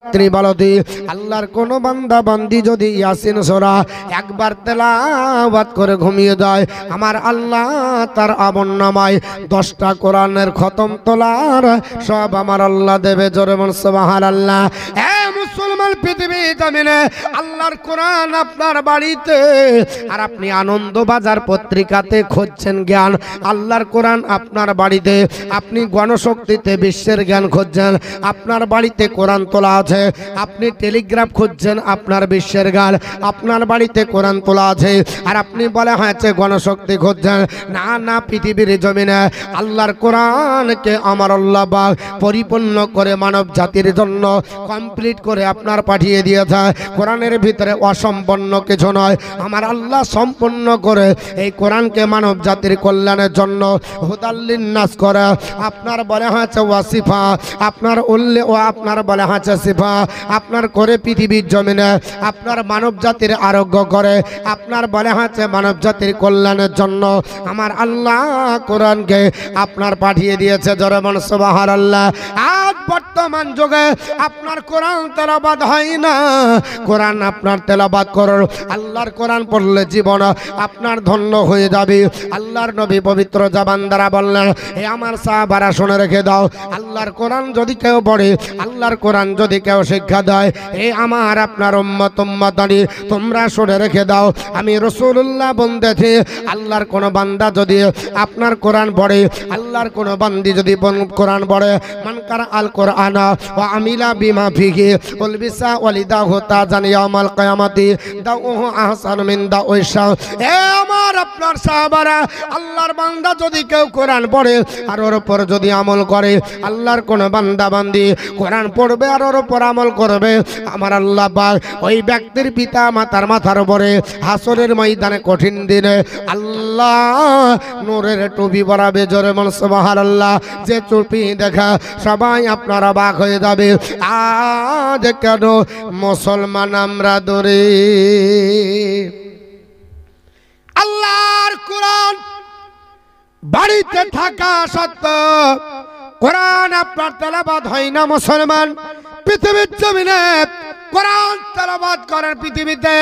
রাত্রিবেলাতে আল্লাহর কোন বান্দা বান্দি যদি ইয়াসিন সূরা একবার তেলাওয়াত করে ঘুমিয়ে যায়, আমার আল্লাহ তার আমলনামায় 10টা কোরআনের খতম তোলার সব আমার আল্লাহ দেবে। জোরে বল সুবহানাল্লাহ। মুসলমান পৃথিবী জমিনে আল্লাহর কোরআন আপনার বাড়িতে, আর আপনি আনন্দবাজার পত্রিকাতে খুঁজছেন জ্ঞান, আল্লাহর কোরআন আপনার বাড়িতে। আপনি গণশক্তিতে বিশ্বের জ্ঞান খুঁজছেন, আপনার বাড়িতে কোরআন তোলা আছে। আপনি টেলিগ্রাফ খুঁজছেন, আপনার বিশ্বের জ্ঞান, আপনার বাড়িতে কোরআন তোলা আছে। আর আপনি বলে হয়েছে গণশক্তি খুঁজছেন, না না, পৃথিবীর জমিনে আল্লাহর কোরআনকে আমার আল্লাহ পাক পরিপূর্ণ করে মানব জাতির জন্য কমপ্লিট করে আপনার পাঠিয়ে দিয়েছে। কোরআনের ভিতরে অসম্পন্ন কিছু নয়, আমার আল্লাহ সম্পূর্ণ করে এই কোরআনকে মানব জাতির কল্যাণের জন্য হুদাল্লিন নাস করে আপনার বলে হয়েছে ওয়াসিফা, আপনার উল্লেখ ও আপনার বলে হয়েছে সিফা, আপনার করে পৃথিবীর জমিনে আপনার মানব জাতির আরোগ্য করে, আপনার বলে হয়েছে মানব জাতির কল্যাণের জন্য আমার আল্লাহ কোরআনকে আপনার পাঠিয়ে দিয়েছে। জোরে বল সুবহানাল্লাহ। আজ বর্তমান যুগে আপনার কোরআন তেলাওয়াত হয় না, কোরআন আপনার তেলাওয়াত করো। আল্লাহর কোরআন পড়লে জীবন আপনার ধন্য হয়ে যাবে। আল্লাহর নবী পবিত্র জবান দ্বারা বললেন, হে আমার সাহাবারা শুনে রেখে দাও, আল্লাহর কোরআন যদি কেউ পড়ে, আল্লাহর কোরআন যদি কেউ শিক্ষা দেয়, হে আমার আপনার উম্মত উম্মতানি তোমরা শুনে রেখে দাও, আমি রাসূলুল্লাহ বলতেছি, আল্লাহর কোন বান্দা যদি আপনার কোরআন পড়ে, আল্লাহর কোন বান্দি যদি কোরআন পড়ে, মান কারা আল কোরআন ওয়া আমিলা বিমা ফিহি উলবিসা ওয়ালিদাহু তাজান ইয়াউমাল কিয়ামাতি দাউহু আহসান মিন দাউইশা। হে আমার আপনার সাহাবারা, আল্লাহর বান্দা যদি কেউ কোরআন পড়ে আর ওর উপর যদি আমল করে, আল্লাহর কোন বান্দা বান্দি কোরআন পড়বে আর ওর উপর আমল করবে, আমার আল্লাহ পাক ওই ব্যক্তির পিতা মাতার মাথার উপরে হাসরের ময়দানে কঠিন দিনে আল্লাহ নূরের টুপি পরাবে। জোরে বল সুবহানাল্লাহ। যে টুপি দেখা সবাই আপনারা অবাক হয়ে যাবে, আজ কেন মুসলমান আমরা দরে আল্লাহর কোরআন বাড়িতে থাকা সত্ত্বেও কোরআন আপনার তেলাওয়াত হয় না। মুসলমান পৃথিবীর জমিনে কোরআন তেলাওয়াত করেন পৃথিবীতে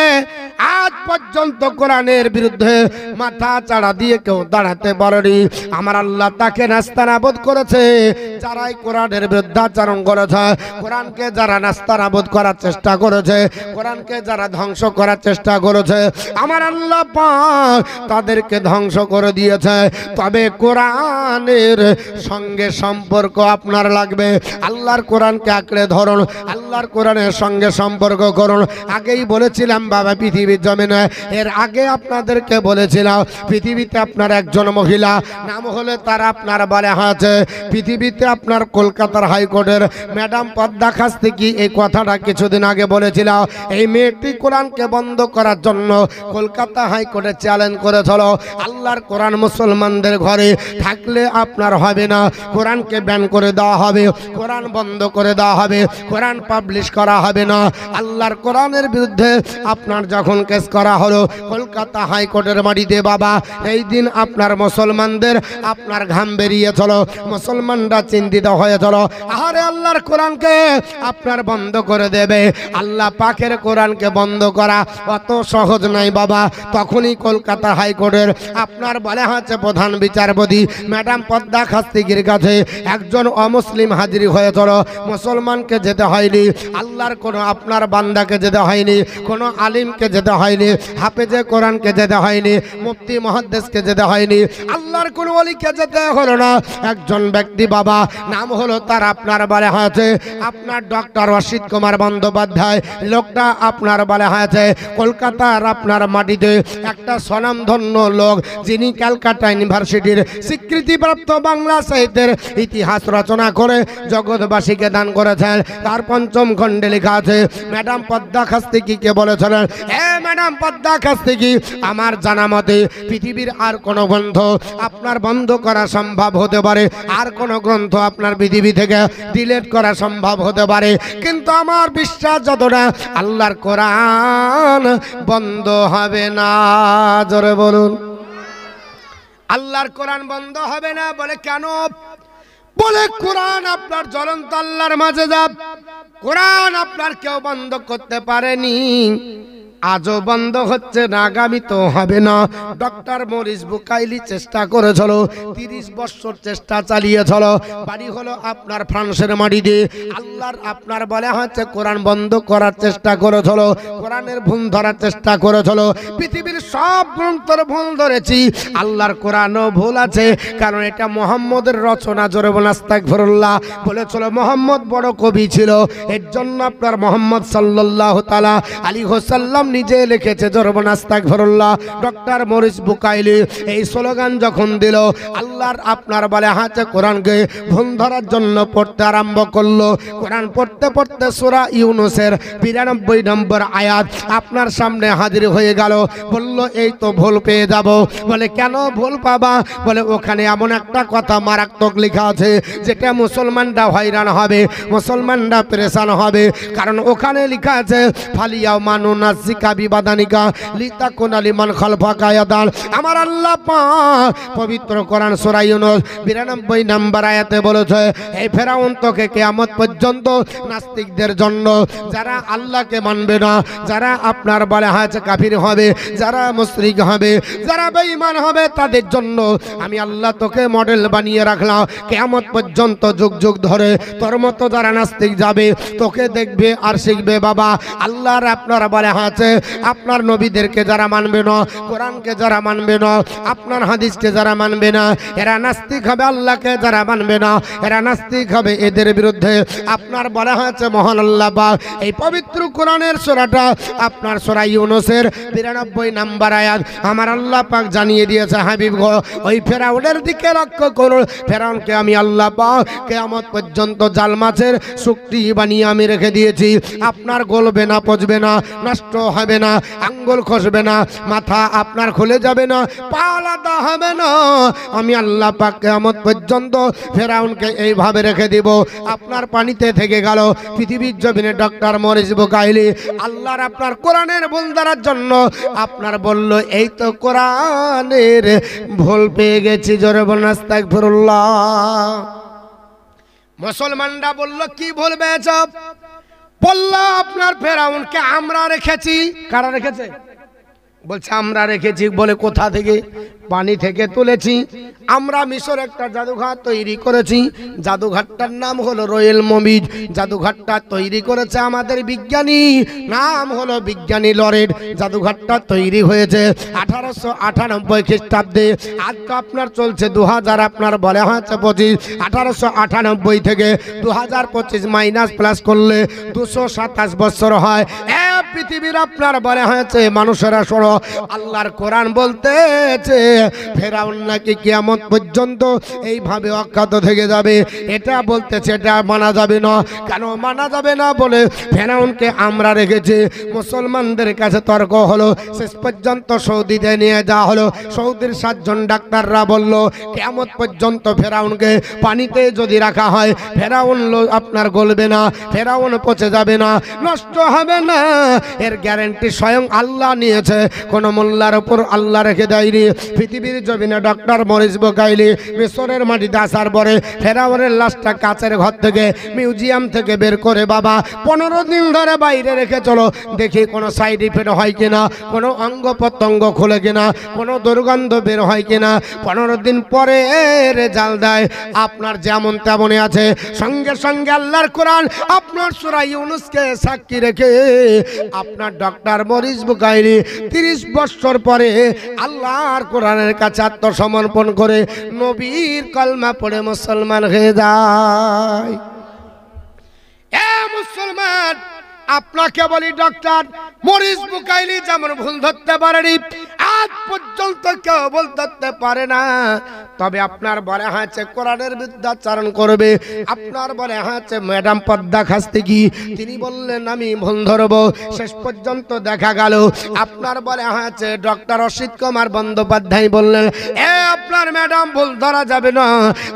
আজ পর্যন্ত কোরআনের বিরুদ্ধে মাথা চাড়া দিয়ে কেউ দাঁড়াতে পারেনি। আমার আল্লাহ তাকে নাস্তানাবুদ করেছে যারাই কোরআনের বিরুদ্ধাচরণ করেছে, কোরআনকে যারা নাস্তানাবুদ করার চেষ্টা করেছে, কোরআনকে যারা ধ্বংস করার চেষ্টা করেছে, আমার আল্লাহ পাক তাদেরকে ধ্বংস করে দিয়েছে। তবে কোরআনের সঙ্গে সম্পর্ক আপনার লাগবে। আল্লাহর কোরআনকে আঁকড়ে ধরুন, আল্লাহর কোরআনের সঙ্গে সম্পর্ক করুন। আগেই বলেছিলাম বাবা পৃথিবীর জমিনে, এর আগে আপনাদেরকে বলেছিলাম পৃথিবীতে আপনার একজন মহিলা নাম হলে তার আপনার বলে হয়েছে পৃথিবীতে আপনার কলকাতার হাইকোর্টের ম্যাডাম পদ্মা খাস্তিকি, এই কথাটা কিছুদিন আগে বলেছিলাম। এই মেয়েটি কোরআনকে বন্ধ করার জন্য কলকাতা হাইকোর্টে চ্যালেঞ্জ করেছিল। আল্লাহর কোরআন মুসলমানদের ঘরে থাকলে আপনার হবে না, কোরআনকে ব্যান করে দেওয়া হবে, কোরআন বন্ধ করে দেওয়া হবে, কোরআন পাবলিশ করা হবে না। আল্লাহর কোরআনের বিরুদ্ধে আপনার যখন কেস করা হলো কলকাতা হাইকোর্টের মাটিতে বাবা, এই দিন আপনার মুসলমানদের আপনার ঘাম বেরিয়েছিল, মুসলমানরা চিন্তিত হয়েছিল, আরে আল্লাহর কোরআনকে আপনার বন্ধ করে দেবে। আল্লাহ পাকের কোরআনকে বন্ধ করা অত সহজ নাই বাবা। তখনই কলকাতা হাইকোর্টের আপনার বলে হচ্ছে প্রধান বিচারপতি ম্যাডাম পদ্মা খাস্তিকির কাছে একজন অমুসলিম হাজির হয়েছিল। মুসলমানকে যেতে হয়নি, আল্লাহর কোনো আপনার বান্দাকে যেতে হয়নি, কোনো আলিমকে যেতে হয়নি, হাফেজে কোরআনকে যেতে হয়নি, মুফতি মুহাদ্দিসকে যেতে হয়নি, আল্লাহর কোনো ওলিকে যেতে হলো না। একজন ব্যক্তি বাবা, নাম হলো তার আপনার বলে হয়েছে আপনার ডক্টর অসিত কুমার বন্দ্যোপাধ্যায়। লোকটা আপনার বলে হয়েছে কলকাতার আপনার মাটিতে একটা স্বনামধন্য লোক, যিনি ক্যালকাটা ইউনিভার্সিটির স্বীকৃতিপ্রাপ্ত বাংলা সাহিত্যের ইতিহাস রচনা করে জগৎবাসীকে দান করেছেন। তার পঞ্চম খণ্ডে লেখা আছে ম্যাডাম পদ্মা খাস্তিকিকে বলেছিলেন, হে ম্যাডাম পদ্মা খাস্তিকি, আমার জানা মতে পৃথিবীর আর কোনো গ্রন্থ আপনার বন্ধ করা সম্ভব হতে পারে, আর কোনো গ্রন্থ আপনার পৃথিবী থেকে ডিলিট করা সম্ভব হতে পারে, কিন্তু আমার বিশ্বাস যতটা আল্লাহর কোরআন বন্ধ হবে না। জোরে বলুন, আল্লাহর কোরআন বন্ধ হবে না। বলে কেন? বলে কোরআন আপনার জ্বলন্ত আল্লাহর মাঝে যাব, কোরআন আপনার কেউ বন্ধ করতে পারেনি, আজও বন্ধ হচ্ছে না, আগামী তো হবে না। ডক্টর মরিস বুকাইলি চেষ্টা করেছিল, 30 বছর চেষ্টা চালিয়েছিল। বাড়ি হলো আপনার ফ্রান্সের মাটিতে। আল্লাহর আপনার বলে হচ্ছে কোরআন বন্ধ করার চেষ্টা করেছিল, কোরআনের ভুল ধরার চেষ্টা করেছিল। পৃথিবীর সব গ্রন্থের ভুল ধরেছি, আল্লাহর কোরআনও ভুল আছে, কারণ এটা মুহাম্মদের রচনা। জোরে বলেন আস্তাগফিরুল্লাহ। বলেছিল মুহাম্মদ বড় কবি ছিল, এর জন্য আপনার মুহাম্মদ সাল্লাল্লাহু তাআলা আলাইহি ওয়াসাল্লাম নিজে লিখেছে। জোরে বলেন আস্তাগফিরুল্লাহ। ডক্টর মরিস বুকাইলি এই স্লোগান যখন দিল, আল্লাহর আপনার বলে হাতে কোরআনকে ভুল ধরার জন্য পড়তে আরম্ভ করলো। কোরআন পড়তে পড়তে সূরা ইউনূসের 92 নম্বর আয়াত আপনার সামনে হাজির হয়ে গেল। বলল এই তো ভুল পেয়ে যাব। বলে কেন ভুল পাবা? বলে ওখানে এমন একটা কথা মারাত্মক লেখা আছে যেটা মুসলমানরা হয়রান হবে, মুসলমানরা পেরেশান হবে। কারণ ওখানে লেখা আছে ফালিয়াও মানুনাসিকা বিবাদানিকা লিতাকুনা লিমান খালফাকা ইয়াদান। আমার আল্লাহ পাক পবিত্র কোরআন সূরা ইউনূস 92 নম্বর আয়াতে বলেছে, এই ফেরাউন তোকে কিয়ামত পর্যন্ত নাস্তিকদের জন্য, যারা আল্লাহকে মানবে না, যারা আপনার বলে হাজ কাফির হবে, যারা মুশরিক হবে, যারা বেঈমান হবে, তাদের জন্য আমি আল্লাহ তোকে মডেল বানিয়ে রাখলাম। কিয়ামত পর্যন্ত যুগ যুগ ধরে তোর মতো যারা নাস্তিক যাবে, তোকে দেখবে আর শিখবে। বাবা আল্লাহর আপনার বলে আছে আপনার নবীদেরকে যারা মানবে না, কোরআনকে যারা মানবে না, আপনার হাদিসকে যারা মানবে না, এরা নাস্তিক হবে। আল্লাহকে যারা মানবে না, এরা নাস্তিক হবে। এদের বিরুদ্ধে আপনার বলা হয়েছে মহান আল্লাহ পাক এই পবিত্র কোরআনের সূরাটা আপনার সূরা ইউনূসের 92 নম্বর আয়াত আমার আল্লাহ পাক জানিয়ে দিয়েছে, হাবিব গো ওই ফেরাউনের দিকে লক্ষ্য করুন। ফেরাউনকে আমি আল্লাহ পাক কিয়ামত পর্যন্ত জাল মাছের শুকটি বানিয়ে আমি রেখে দিয়েছি। আপনার গলবে না, পচবে না, নষ্ট হবে না, আঙ্গুল খসবে না, মাথা আপনার খুলে যাবে না, পা আলাদা হবে না। আমি আল্লাহ পাক কিয়ামত পর্যন্ত ফেরাউনকে এইভাবে রেখে দিব। আপনার পানিতে থেকে গেল পৃথিবীর জমিনে ডক্টর মরিস বুকাইলি আল্লাহর আপনার কোরআনের ভুল ধরার জন্য আপনার বলল এই তো কোরআনের ভুল পেয়ে গেছি। জোরে বলেন আস্তাগফিরুল্লাহ। মুসলমানরা বলল কি ভুল পেয়েছ? বলল আপনার ফেরাউনকে আমরা রেখেছি। কারা রেখেছে? বলছে আমরা রেখেছি। বলে কোথা থেকে? পানি থেকে তুলেছি। আমরা মিশর একটা জাদুঘর তৈরি করেছি, জাদুঘরটার নাম হলো রয়েল মমিজ। জাদুঘরটা তৈরি করেছে আমাদের বিজ্ঞানী, নাম হলো বিজ্ঞানী লরেড। জাদুঘরটা তৈরি হয়েছে 1898 খ্রিস্টাব্দে। আজ তো আপনার চলছে 2000 আপনার বলে হয়েছে 25। 1898 থেকে 2025 মাইনাস প্লাস করলে 227 বছর হয়। পৃথিবীর আপনার বলে হয়েছে মানুষেরা শোনো, আল্লাহর কোরআন বলতেছে ফেরাউন নাকি কিয়ামত পর্যন্ত এইভাবে অজ্ঞাত থেকে যাবে। এটা বলতেছে, এটা মানা যাবে না। কেন মানা যাবে না? বলে ফেরাউনকে আমরা রেখেছি। মুসলমানদের কাছে তর্ক হলো, শেষ পর্যন্ত সৌদিতে নিয়ে যাওয়া হলো। সৌদির 7 জন ডাক্তাররা বলল কিয়ামত পর্যন্ত ফেরাউনকে পানিতে যদি রাখা হয়, ফেরাউন আপনার গলবে না, ফেরাউন পচে যাবে না, নষ্ট হবে না। এর গ্যারান্টি স্বয়ং আল্লাহ নিয়েছে, কোন মোল্লার উপর আল্লাহ রেখে দেয়নি। পৃথিবীর জমিনে ডক্টর মরিস বুকাইলি মিশরের মাটিতে আসার পরে ফেরাউনের লাশটা কাচের ঘর থেকে, মিউজিয়াম থেকে বের করে বাবা 15 দিন ধরে বাইরে রেখে চলো, দেখি কোনো সাইড ইফেক্ট হয় কিনা, কোনো অঙ্গ প্রত্যঙ্গ খুলে কিনা, কোনো দুর্গন্ধ বের হয় কিনা। 15 দিন পরে রেজাল্ট দেয় আপনার যেমন তেমনই আছে। সঙ্গে সঙ্গে আল্লাহর কোরআন আপনার সূরা ইউনূসকে সাক্ষী রেখে আপনার ডক্টর মরিস বুকাইলি 30 বছর পরে আল্লাহর কোরআনের কাছে আত্মসমর্পণ করে নবীর কলমা পড়ে মুসলমান হয়ে যায়। এ মুসলমান, আপনাকে বলি ডক্টর মরিস বুকাইলি যেমন ভুল ধরতে পারেনি, আজ পর্যন্ত কেউ ভুল ধরতে পারে না। তবে আপনার বলে হয়েছে কোরআনের বিদ্যাচারণ করবে। আপনার বলে হয়েছে ম্যাডাম পদ্মা খাস্তিকি, তিনি বললেন আমি ভুল ধরবো। শেষ পর্যন্ত দেখা গেল আপনার বলে হয়েছে ডক্টর অসিত কুমার বন্দ্যোপাধ্যায় বললেন আপনার ম্যাডাম ভুল ধরা যাবে না।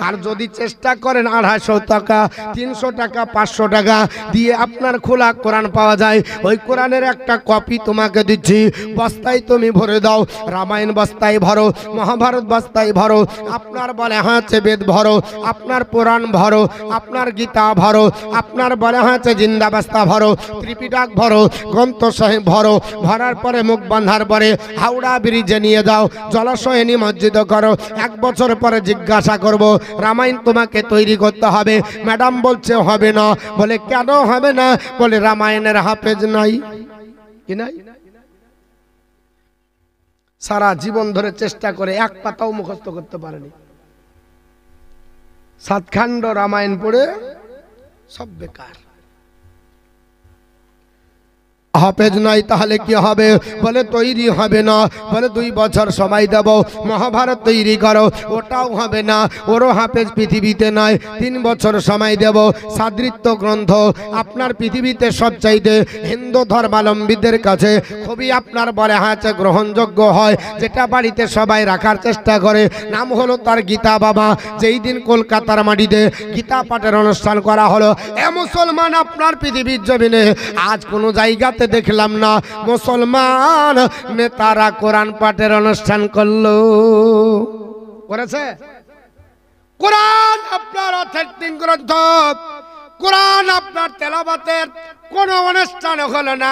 আর যদি চেষ্টা করেন 250 টাকা, 300 টাকা, 500 টাকা দিয়ে আপনার খোলা কোরআন পাওয়া যায়। ওই কোরআনের একটা কপি তোমাকে দিচ্ছি, বস্তায় তুমি ভরে দাও। রামায়ণ বস্তায় ভরো, মহাভারত বস্তায় ভরো, আপনার বলে হয়েছে বেদ ভরো, আপনার পুরাণ ভরো, আপনার গীতা ভরো, আপনার বলে হয়েছে জিন্দাবাস্তা ভরো, ত্রিপিটক ভরো, গ্রন্থ সাহেব ভরো। ভরার পরে মুখ বাঁধার পরে হাওড়া ব্রিজে নিয়ে যাও, জলাশয়ে নিমজ্জিত করো। 1 বছর পরে জিজ্ঞাসা করব রামায়ণ তোমাকে তৈরি করতে হবে। ম্যাডাম বলছে হবে না। বলে কেন হবে না? বলে রামায়ণের হাফেজ নাই। কি নাই? সারা জীবন ধরে চেষ্টা করে 1 পাতাও মুখস্থ করতে পারেনি। 7 খণ্ড রামায়ণ পড়ে সব বেকার। হাফেজ নাই, তাহলে কি হবে? বলে তৈরি হবে না। বলে 2 বছর সময় দেব, মহাভারত তৈরি করো। ওটাও হবে না, ওরও হাফেজ পৃথিবীতে নাই। 3 বছর সময় দেব, সাদৃত্য গ্রন্থ আপনার পৃথিবীতে সবচাইতে হিন্দু ধর্মাবলম্বীদের কাছে খুবই আপনার বলে আছে গ্রহণযোগ্য হয়, যেটা বাড়িতে সবাই রাখার চেষ্টা করে। নাম হলো তার গীতা বাবা। যেই দিন কলকাতার মাটিতে গীতা পাঠের অনুষ্ঠান করা হলো, এ মুসলমান আপনার পৃথিবীর জমিনে আজ কোনো জায়গাতে দেখলাম না মুসলমান নেতারা কোরআন পাঠের অনুষ্ঠান করলো। করেছে? কোরআন আপনার অথেন্টিক গ্রন্থ, কোরআন আপনার তেলাওয়াতের কোন অনুষ্ঠান হলো না।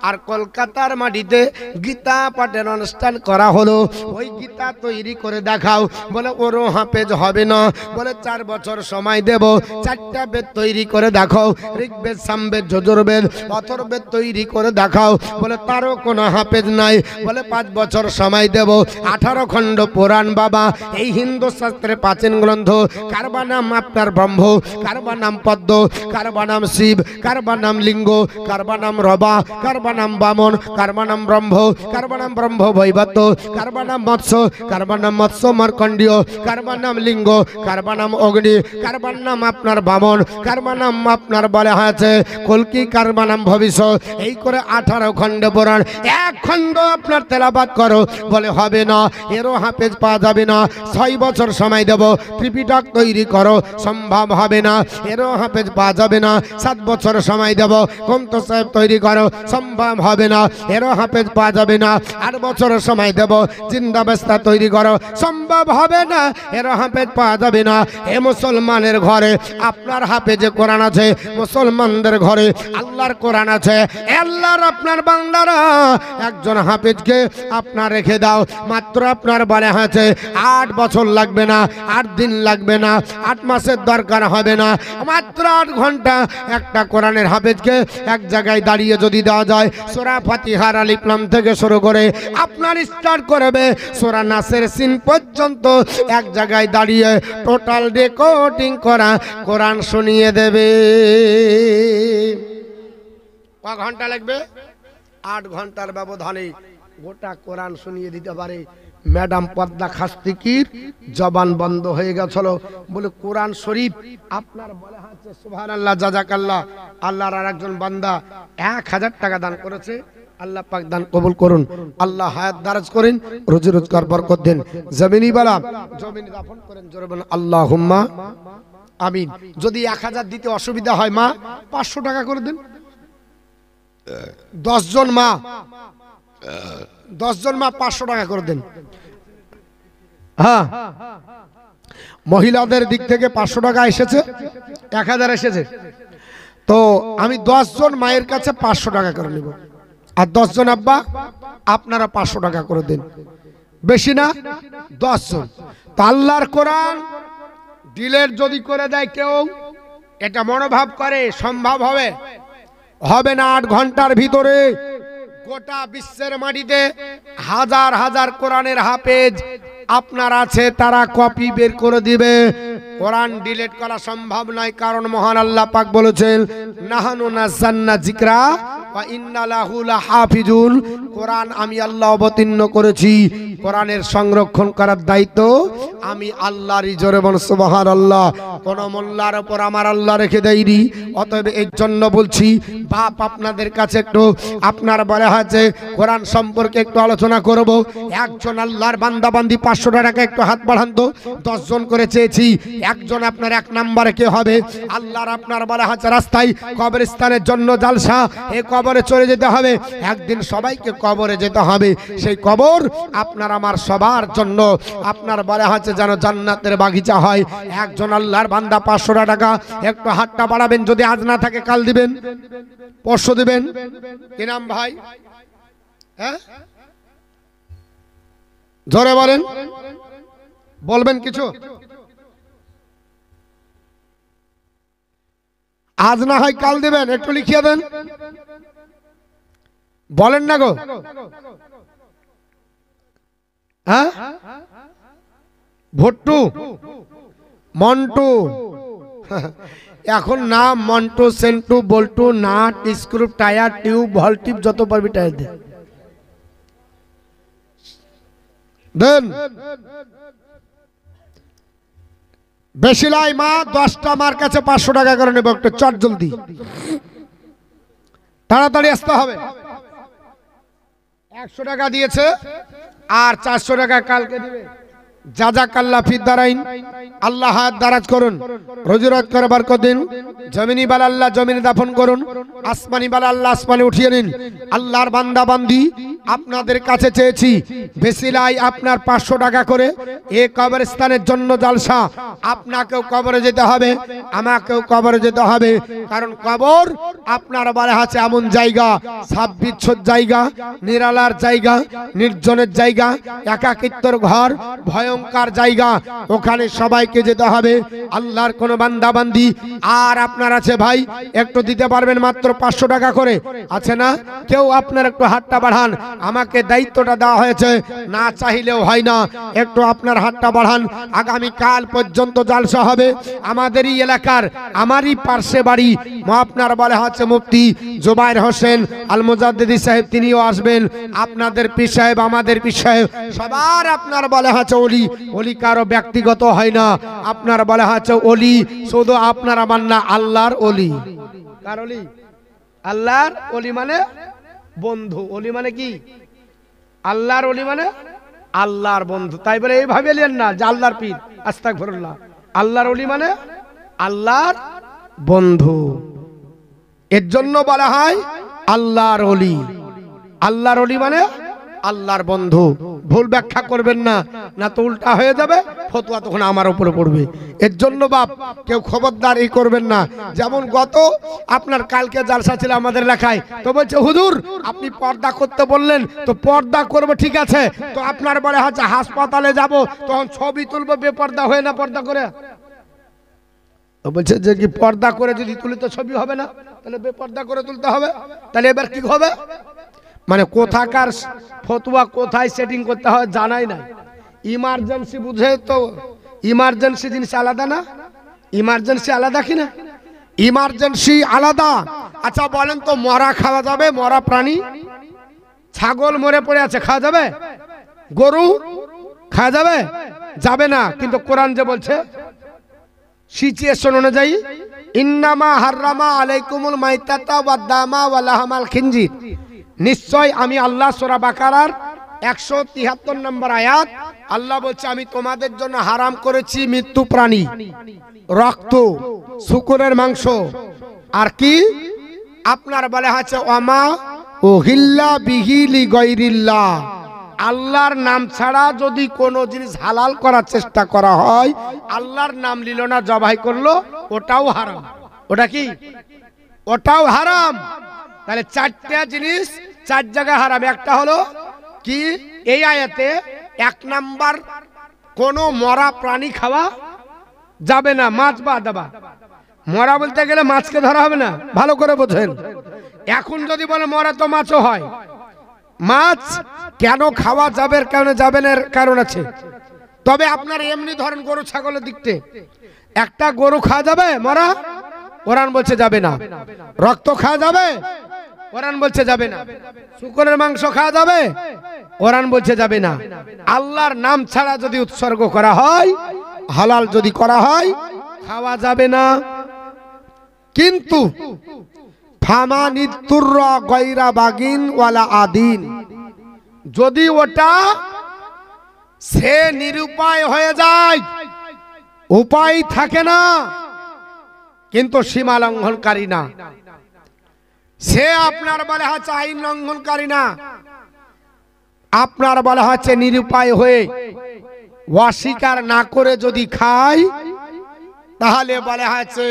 আর কলকাতার মাটিতে গীতা পাঠের অনুষ্ঠান করা হলো। ওই গীতা তৈরি করে দেখাও। বলে ওরও হাফেজ হবে না। বলে 4 বছর সময় দেব, 4টা বেদ তৈরি করে দেখাও। ঋগ্বেদ, সামবেদ, যজুর্বেদ, অথর্ববেদ তৈরি করে দেখাও। বলে তারও কোনো হাফেজ নাই। বলে 5 বছর সময় দেব, 18 খণ্ড পুরাণ বাবা। এই হিন্দু শাস্ত্রে প্রাচীন গ্রন্থ। কারবা নাম আপনার ব্রহ্ম, কারবা নাম পদ্ম, কারবা নাম শিব, কারবা নাম লিঙ্গ, কারবা নাম রবা, কারবা নাম বামন, কারবা নাম ব্রহ্ম, কারবা নাম ব্রহ্ম বৈবত্য, কারবা নাম মৎস্য, কারবা নাম মৎস্য মার্কণ্ডীয়, কারবা নাম লিঙ্গ, কারবা নাম অগ্নি, কারবার নাম আপনার বামন, কারবা নাম আপনার বলে হয়েছে কলকি, কারবা নাম ভবিষ্যৎ। এই করে 18 খণ্ড পুরাণ। 1 খণ্ড আপনার তেলাওয়াত করো। বলে হবে না, এরও হাফেজ পাওয়া যাবে না। 6 বছর সময় দেব, ত্রিপিটক তৈরি করো। সম্ভব হবে না, এরও হাফেজ পাওয়া যাবে না। 7 বছর সময় দেব, গ্রন্থ সাহেব তৈরি করো। সম্ভব হবে না, এরও হাফেজ পাওয়া যাবে না। 8 বছর সময় দেব, জিন্দাবাস্তা তৈরি করো। সম্ভব হবে না, এরও হাফেজ পাওয়া যাবে না। এ মুসলমানের ঘরে আপনার হাফেজে কোরআন আছে, মুসলমানদের ঘরে আল্লাহর কোরআন আছে। আল্লাহর আপনার বান্দারা একজন হাফেজকে আপনার রেখে দাও। মাত্র আপনার বলে আছে 8 বছর লাগবে না, 8 দিন লাগবে না, 8 মাসের দরকার হবে না। মাত্র 8 ঘন্টা একটা কোরআনের হাফেজকে এক জায়গায় দাঁড়িয়ে যদি দেওয়া যায়, সূরা ফাতিহার আলিফ লাম থেকে শুরু করে আপনার স্টার্ট করবে সূরা নাসের সিন পর্যন্ত এক জায়গায় দাঁড়িয়ে টোটাল রেকর্ডিং করা কোরআন শুনিয়ে দেবে। কয় ঘন্টা লাগবে? 8 ঘন্টার ব্যবধানে গোটা কোরআন শুনিয়ে দিতে পারে। ম্যাডাম পদ্মা খাস্তিকির জবান বন্ধ হয়ে গেছিল। বলে কোরআন শরীফ আপনার বলে হচ্ছে সুবহানাল্লাহ, জাযাকাল্লাহ। আল্লাহর আরেকজন বান্দা 1000 টাকা দান করেছে। আল্লাহ পাক দান কবুল করুন, আল্লাহ হায়াত দারাজ করেন, রুজি রোজগার বরকত দেন। জমিনি বালা জমিনি দাফন করেন, জোরে বলেন আল্লাহুম্মা আমিন। যদি 1000 দিতে অসুবিধা হয় মা 500 টাকা করে দেন। 10 জন মা 500 টাকা করে দেন। হ্যাঁ, মহিলাদের দিক থেকে 500 টাকা এসেছে, 1000 এসেছে। তো আমি 10 জন মায়ের কাছে 500 টাকা করে নেব। আর 10 জন আব্বা আপনারা 500 টাকা করে দেন। বেশি না, 10 জন। তো আল্লাহর কোরআন ডিলেট যদি করে দেয় কেউ, এটা মনোভাব করে সম্ভব হবে? হবে না। 8 ঘন্টার ভিতরে গোটা বিশ্বের মাটিতে হাজার হাজার কোরআনের হাফেজ আপনার আছে, তারা কপি বের করে দিবে। কোরআন ডিলিট করা সম্ভব নয়, কারণ মহান আল্লাহ পাক বলেছেন নাহানু নাযালনা যিকরা ওয়া ইন্না লাহু লাহাফিজুন। কোরআন আমি আল্লাহ অবতীর্ণ করেছি, কোরআনের সংরক্ষণ করার দায়িত্ব আমি আল্লাহরই। জোরে বল সুবহানাল্লাহ। কোন মোল্লার উপর আমার আল্লাহ রেখে দেয়নি। অতএব এর জন্য বলছি, বাপ আপনাদের কাছে একটু আপনার বলে হয়েছে কোরআন সম্পর্কে একটু আলোচনা করব। একজন আল্লাহর বান্দা বান্দি 500 টাকা একটু হাত বাড়ান তো। 10 জন করে চেয়েছি, একজন আপনার এক নম্বরে কে হবে? আল্লাহর আপনার বলা হচ্ছে রাস্তায় কবরস্থানের জন্য জালসা। এই কবরে চলে যেতে হবে, একদিন সবাইকে কবরে যেতে হবে। সেই কবর আপনার আমার সবার জন্য আপনার বলা হচ্ছে যেন জান্নাতের বাগিচা হয়। একজন আল্লাহর বান্দা 500 টাকা, একটু হাতটা বাড়াবেন, যদি আজ না থাকে কাল দিবেন, পরশু দিবেন। কি নাম ভাই? হ্যাঁ জোরে বলেন, বলবেন কিছু? আজ না হয় কাল দিবেন, একটু লিখিয়ে দেন, বলেন না গো। হ্যাঁ ভট্টু, মন্টু, এখন নাম মন্টু, সেন্টু, বল্টু, নাট, স্ক্রু, টায়ার, টিউব, ভলটিপ, যত পারবি টায়ার দে দেন। বেশি লাই মা, 10টা মার কাছে 500 টাকা করে নেব, একটু চট জলদি তাড়াতাড়ি আসতে হবে। 100 টাকা দিয়েছে আর 400 টাকা কালকে দিবে। জাযাকাল্লাহ ফিদ দারাইন, আল্লাহ হায়াত দারাজ করুন, রোজি রোজগার করে বরকত দিন। জমিনি বালা আল্লাহ জমিনে দাফন করুন, আসমানি বালা আল্লাহ আসমানে উঠিয়ে নিন। আল্লাহর বান্দা বান্দি আপনাদের কাছে চেয়েছি, বেশিলাই আপনার 500 টাকা করে এই কবরস্থানের জন্য জালসা। আপনাকেও কবরে যেতে হবে, আমাকেও কবরে যেতে হবে, কারণ কবর আপনার বলা আছে এমন জায়গা, সাববিচ্ছুর জায়গা, নিরালার জায়গা, নির্জনের জায়গা, একাকিত্বর ঘর, ভয়ঙ্কর জায়গা। ওখানে সবাইকে যেতে হবে। আল্লাহর কোন বান্দা বান্দি আর আপনার আছে ভাই, একটু দিতে পারবেন মাত্র 500 টাকা করে? আছে না কেউ? আপনার একটু হাতটা বাড়ান, আমাকে দায়িত্বটা দেওয়া হয়েছে, না চাইলেও হয় না, একটু আপনার হাতটা বাড়ান। আগামী কাল পর্যন্ত জালসা হবে আমাদেরই এলাকার, আমারই পার্শ্বে বাড়ি, আপনার বলে হচ্ছে মুফতি জুবায়ের হোসেন আল মুজাদ্দিদি সাহেব, তিনিও আসবেন। আপনাদের পীর সাহেব, আমাদের পীর সাহেব, সবার আপনার বলে হচ্ছে ওলি। ওলি কারো ব্যক্তিগত হয় না, আপনার বলে হচ্ছে ওলি শুধু আপনার আমার না, আল্লাহর ওলি। কার ওলি? আল্লাহর ওলি মানে বন্ধু। ওলি মানে কি? আল্লাহর ওলি মানে আল্লাহর বন্ধু। তাই বলে এইভাবে এলেন না যে আল্লাহর পীর, আস্তাগফিরুল্লাহ। আল্লাহর ওলি মানে আল্লাহর বন্ধু, এর জন্য বলা হয় আল্লাহর ওলি। আল্লাহর ওলি মানে আল্লাহর বন্ধু। ভুল ব্যাখ্যা করবেন না, না তো উল্টা হয়ে যাবে, ফতোয়া তখন আমার উপরে পড়বে। এর জন্য বাপ কেউ খবরদার এই করবেন না। যেমন গত আপনার কালকে জালসা ছিল আমাদের এলাকায়, তো বলছে হুজুর আপনি পর্দা করতে বললেন, তো পর্দা করবো ঠিক আছে, তো আপনার বলে হচ্ছে হাসপাতালে যাব, তখন ছবি তুলবো বেপর্দা হয়ে, না পর্দা করে। তো বলছে যে কি পর্দা করে যদি তুলি তো ছবি হবে না, তাহলে বেপর্দা করে তুলতে হবে। তাহলে এবার কি হবে? মানে কোথাকার ফতোয়া কোথায় সেটিং করতে হয় জানাই নাই। ইমার্জেন্সি বুঝে তো, ইমার্জেন্সি জিনিস আলাদা না? ইমার্জেন্সি আলাদা কি না? ইমার্জেন্সি আলাদা। আচ্ছা বলেন তো, মরা খাওয়া যাবে? মরা প্রাণী, ছাগল মরে পড়ে আছে, খাওয়া যাবে? গরু খাওয়া যাবে? যাবে না। কিন্তু কোরআন যে বলছে সিচুয়েশন অনুযায়ী, ইন্নামা হাররামা আলাইকুমুল মাইতাতা ওয়াদ দামা ওয়া লাহমাল খিনজির, নিশ্চয় আমি আল্লাহ সূরা বাকারার 173 নম্বর আয়াত, আল্লাহ বলছে আমি তোমাদের জন্য হারাম করেছি মৃত্যু প্রাণী, রক্ত, শূকরের মাংস, আর কি আপনার বলা আছে ওয়ামা উহিল্লা বিহি লিগাইরিল্লাহ, আল্লাহর নাম ছাড়া যদি কোনো জিনিস হালাল করার চেষ্টা করা হয়, আল্লাহর নাম নিল না, জবাই করলো, ওটাও হারাম। ওটা কি? ওটাও হারাম। তাহলে 4টা জিনিস 4 জায়গায় হারাম। একটা হলো কি এই আয়াতে 1 নাম্বার, কোনো মরা প্রাণী খাওয়া যাবে না, মাছ বা দাবা। মরা বলতে গেলে মাছকে ধরা হবে না, ভালো করে বোঝেন। এখন যদি বলে মরা তো মাছও হয়, মাছ কেন খাওয়া যাবে, কেন যাবে না, এর কারণ আছে। তবে আপনার এমনি ধরেন গরু ছাগলের দিকতে, একটা গরু খাওয়া যাবে মরা? কোরআন বলছে যাবে না। রক্ত খাওয়া যাবে? কোরআন বলছে যাবে না। শূকরের মাংস খাওয়া যাবে? কোরআন বলছে যাবে না। আল্লাহর নাম ছাড়া যদি উৎসর্গ করা হয়, হালাল যদি করা হয়, খাওয়া যাবে না। কিন্তু ফামানিতুররা গায়রা বাগিন ওয়ালা আদিন, যদি ওটা সে নিরুপায় হয়ে যায়, উপায় থাকে না, কিন্তু সীমা লঙ্ঘনকারী না। সে আপনার বলে হচ্ছে আইন লঙ্ঘনকারী না, আপনার বলা হচ্ছে নিরুপায় হয়ে অস্বীকার না করে যদি খায় তাহলে বলা হচ্ছে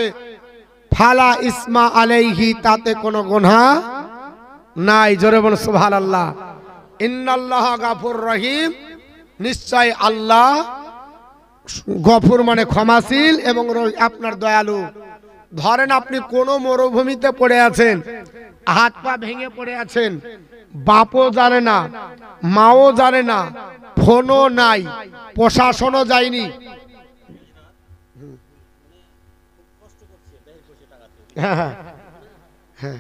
ফালা ইসমা আলাইহি, তাতে কোনো গুনাহ নাই। জোরে বলুন সুবহানাল্লাহ। ইন্নাল্লাহ গাফুর রহিম, নিশ্চয় আল্লাহ গফুর মানে ক্ষমাশীল এবং আপনার দয়ালু। ধরেন আপনি কোনো মরুভূমিতে পড়ে আছেন, হাত পা ভেঙে পড়ে আছেন, বাপও জানে না, মাও জানে না, ফোনও নাই, প্রশাসনও যায়নি, হ্যাঁ হ্যাঁ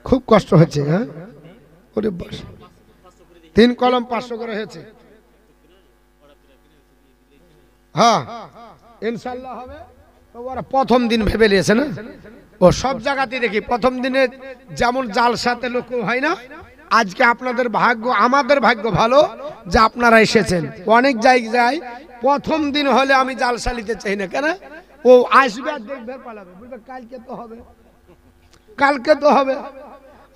খুব কষ্ট হচ্ছে। হ্যাঁ ওরে বাস, 3 কলম 500 করে হয়েছে। হ্যাঁ ইনশাআল্লাহ হবে। তো ওরা প্রথম দিন ভেবে নিয়েছে না, ও সব জায়গাতেই দেখি প্রথম দিনে যেমন জালসাতে লোক হয় না, আজকে আপনাদের ভাগ্য, আমাদের ভাগ্য ভালো যে আপনারা এসেছেন। অনেক জায়গায় প্রথম দিন হলে আমি জালসা নিতে চাই না, কেন ও আসবে আর দেখবে পালাবে, বলবে কালকে তো হবে, কালকে তো হবে,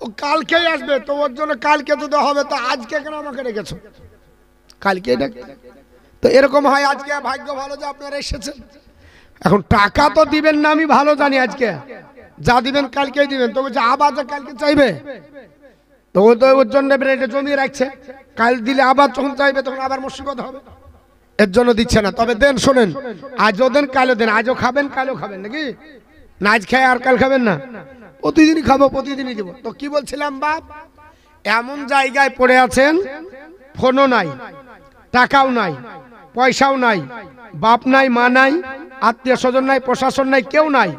ও কালকেই আসবে, তো ওর জন্য কালকে তো হবে, তো আজকে কেন আমাকে রেখেছো, কালকে ডাকতে। তো এরকম হয়। আজকে ভাগ্য ভালো যে আপনারা এসেছেন। এখন টাকা তো দিবেন না আমি ভালো জানি, আজকে যা দিবেন কালকেই দিবেন, তো বলছে আবার যে কালকে চাইবে, তো ও তো ওর জন্য এটা জমিয়ে রাখছে, কাল দিলে আবার যখন চাইবে তখন আবার মুসিবত হবে, এর জন্য দিচ্ছে না। তবে দেন, শোনেন, আজও দেন কালও দেন, আজও খাবেন কালও খাবেন, নাকি না? আজ খায় আর কাল খাবেন না, প্রতিদিনই খাবো, প্রতিদিনই দেবো। তো কি বলছিলাম বাপ, এমন জায়গায় পড়ে আছেন, ফোনও নাই, টাকাও নাই, পয়সাও নাই, বাপ নাই, মা নাই, আত্মীয় স্বজন নাই, প্রশাসন নাই, কেউ নাই,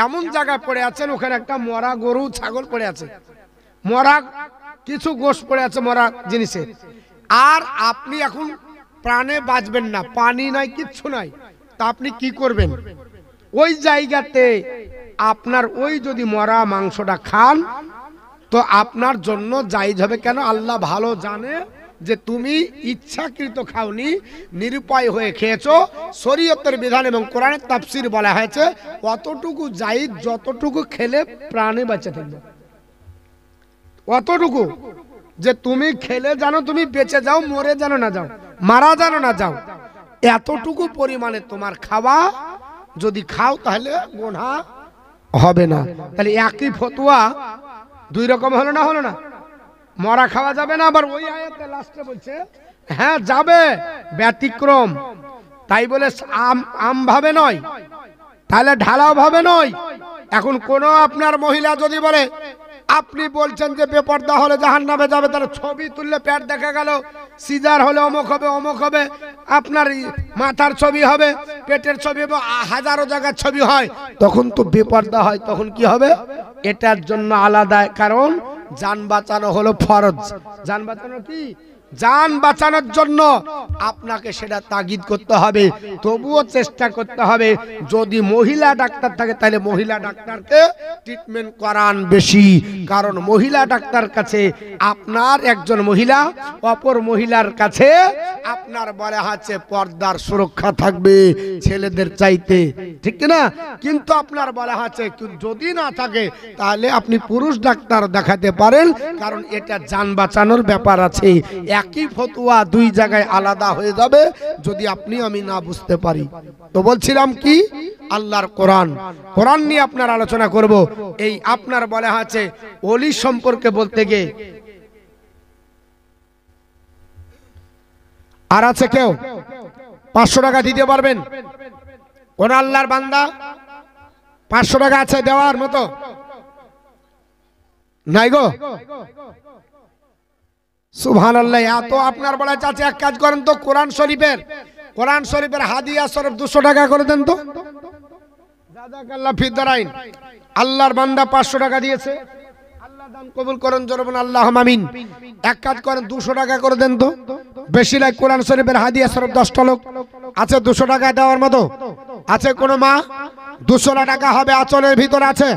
এমন জায়গায় পড়ে আছেন, ওখানে একটা মরা গরু ছাগল পড়ে আছে, মরা কিছু গোশত পড়ে আছে, মরা জিনিসের, আর আপনি এখন প্রাণে বাঁচবেন না, পানি নাই, কিচ্ছু নাই, তা আপনি কি করবেন? ওই জায়গাতে আপনার ওই যদি মরা মাংসটা খান তো আপনার জন্য জায়েজ হবে। কেন? আল্লাহ ভালো জানে যে তুমি ইচ্ছাকৃত খাওনি, নিরুপায় হয়ে খেয়েছো। শরীয়তের বিধান এবং কোরআনের তাফসীর বলা হয়েছে অতটুকু জায়েজ যতটুকু খেলে প্রাণে বেঁচে থাকবে, অতটুকু যে তুমি খেলে জানো তুমি বেঁচে যাও, মরে জানো না যাও, মারা জানো না যাও, এতটুকু পরিমাণে তোমার খাওয়া যদি খাও তাহলে গুনাহ হবে না। তাহলে একই ফতোয়া দুই রকম হলো না, হলো না? মরা খাওয়া যাবে না, আবার ওই আয়াতে লাস্টে বলছে হ্যাঁ যাবে, ব্যতিক্রম। তাই বলে আম ভাবে নয়, তাহলে ঢালাও ভাবে নয়। এখন কোন আপনার মহিলা যদি বলে, আপনি বলছেন যে বেপর্দা হলে জাহান্নামে যাবে, তার ছবি তুললে পেট দেখা গেল, সিজার হলে অমুক হবে, অমুক হবে, আপনার মাথার ছবি হবে, পেটের ছবি হবে, হাজারো জায়গার ছবি হয়, তখন তো বেপর্দা হয়, তখন কি হবে? এটার জন্য আলাদা কারণ, জান বাঁচানো হলো ফরজ। জান বাঁচানো কি? জান বাঁচানোর জন্য আপনাকে সেটা তাগিদ করতে হবে, তবুও চেষ্টা করতে হবে। যদি মহিলা ডাক্তার থাকে তাহলে মহিলা ডাক্তারকে ট্রিটমেন্ট করান বেশি, কারণ মহিলা ডাক্তার কাছে আপনার একজন মহিলা অপর মহিলার কাছে আপনার বলা আছে পর্দার সুরক্ষা থাকবে ছেলেদের চাইতে, ঠিক না? কিন্তু আপনার বলা আছে যদি না থাকে তাহলে আপনি পুরুষ ডাক্তার দেখাতে পারেন, কারণ এটা জান বাঁচানোর ব্যাপার আছে। একই ফতোয়া দুই জায়গায় আলাদা হয়ে যাবে যদি আপনি আমি না বুঝতে পারি। তো বলছিলাম কি, আল্লাহর কোরআন, কোরআন নিয়ে আপনার আলোচনা করব। এই আপনার বলা আছে ওলি সম্পর্কে বলতে গিয়ে, আর আছে কেউ 500 টাকা দিতে পারবেন? কোন আল্লাহর বান্দা 500 টাকা আছে দেওয়ার মতো? নাই গো, সুবহানাল্লাহ। এত আপনার বলা চাচা, এক কাজ করেন তো, কোরআন শরীফের হাদিয়া স্বরূপ 200 টাকা করে দেন তো। জাযাকাল্লাহ ফি দারাইন। আল্লাহর বান্দা 500 টাকা দিয়েছে, আল্লাহ দান কবুল করুন, জোরবন আল্লাহুম্মা আমিন। এক কাজ করেন 200 টাকা করে দেন তো, বেশি লাগে। কোরআন শরীফের হাদিয়া স্বরূপ 10টা লোক আছে 200 টাকা দেওয়ার মতো? আছে কোন মা? 200 টাকা হবে আঁচলের ভিতর আছে,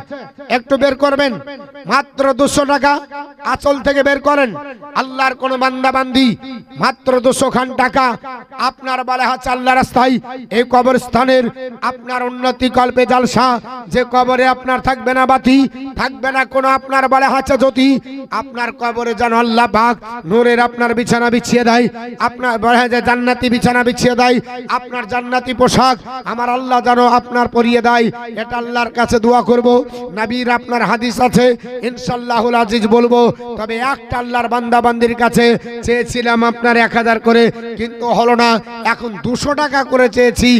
একটু বের করবেন, মাত্র 200 টাকা। আঁচল থেকে বের করেন। আল্লাহর কোন বান্দা বান্দি মাত্র 200 খান টাকা আপনার বলে হাত আল্লাহ রাস্তায় এই কবরস্থানের আপনার উন্নতি কল্পে জালসা, যে কবরে আপনার থাকবে না বাতি, থাকবে না কোনো আপনার বলে হাঁচা জ্যোতি, আপনার কবরে যেন আল্লাহ পাক নূরের আপনার বিছানা বিছিয়ে দেয়, আপনার বলে যে জান্নাতি বিছানা বিছিয়ে দেয়, আপনার জান্নাতি পোশাক আমার আল্লাহ যেন আপনার পরিয়ে দেয়। এটা আল্লাহর কাছে দোয়া করব। নবীর আপনার হাদিস আছে ইনশাআল্লাহুল আজিজ বলবো। তবে একটা আল্লাহর বান্দা বান্দির কাছে চেয়েছিলাম আপনার 1000 করে, কিন্তু হলো না। এখন 200 টাকা করে চেয়েছি।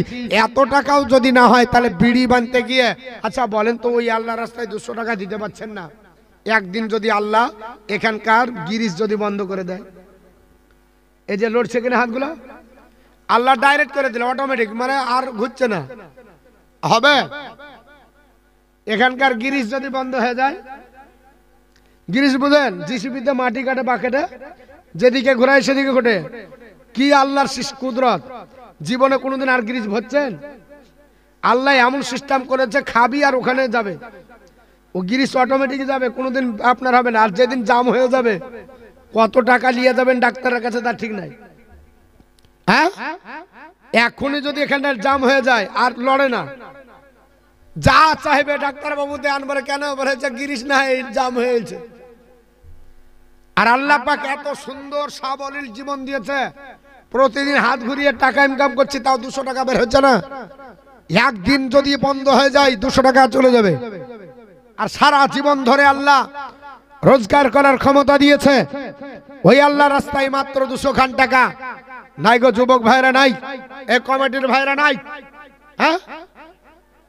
এত টাকাও যদি না হয় তাহলে বিড়ি বানতে গিয়ে, আচ্ছা বলেন তো ওই আল্লাহর রাস্তায় 200 টাকা দিতে পারছেন না? একদিন যদি আল্লাহ এখানকার গিরিশ যদি বন্ধ করে দেয়, এই যে লড়ছে কিনা হাতগুলো, আল্লাহ ডাইরেক্ট করে দিল অটোমেটিক, মানে আর ঘুরছে না, হবে? এখানকার গিরিশ যদি বন্ধ হয়ে যায়, গিরিশ বুঝেন, জিসিবিতে মাটি কাটে বাকেটে, যেদিকে ঘোরায় সেদিকে ঘটে, কি আল্লাহর কুদরত। জীবনে কোনোদিন আর গিরিশ ভরছেন? আল্লাহ এমন সিস্টেম করেছে, খাবি আর ওখানে যাবে, ও গিরিশ অটোমেটিক যাবে, কোনোদিন আপনার হবে না। আর যেদিন জাম হয়ে যাবে, কত টাকা নিয়ে যাবেন ডাক্তারের কাছে তার ঠিক নাই। হ্যাঁ, এখনই যদি এখানটা জাম হয়ে যায় আর লড়ে না, যা চাইবে ডাক্তার বাবু দেন, বলে কেন, বলেছে গিরিশ না জাম হয়েছে। আর আল্লাহ পাক এত সুন্দর সাবলীল জীবন দিয়েছে, প্রতিদিন হাত ঘুরিয়ে টাকা ইনকাম করছি, তাও 200 টাকা বের হচ্ছে না। একদিন যদি বন্ধ হয়ে যায় 200 টাকা চলে যাবে। আর সারা জীবন ধরে আল্লাহ রোজগার করার ক্ষমতা দিয়েছে, ওই আল্লাহ রাস্তায় মাত্র 200 খান টাকা নাই গো যুবক ভাইরা, নাই এই কমিটির ভাইরা, নাই। হ্যাঁ,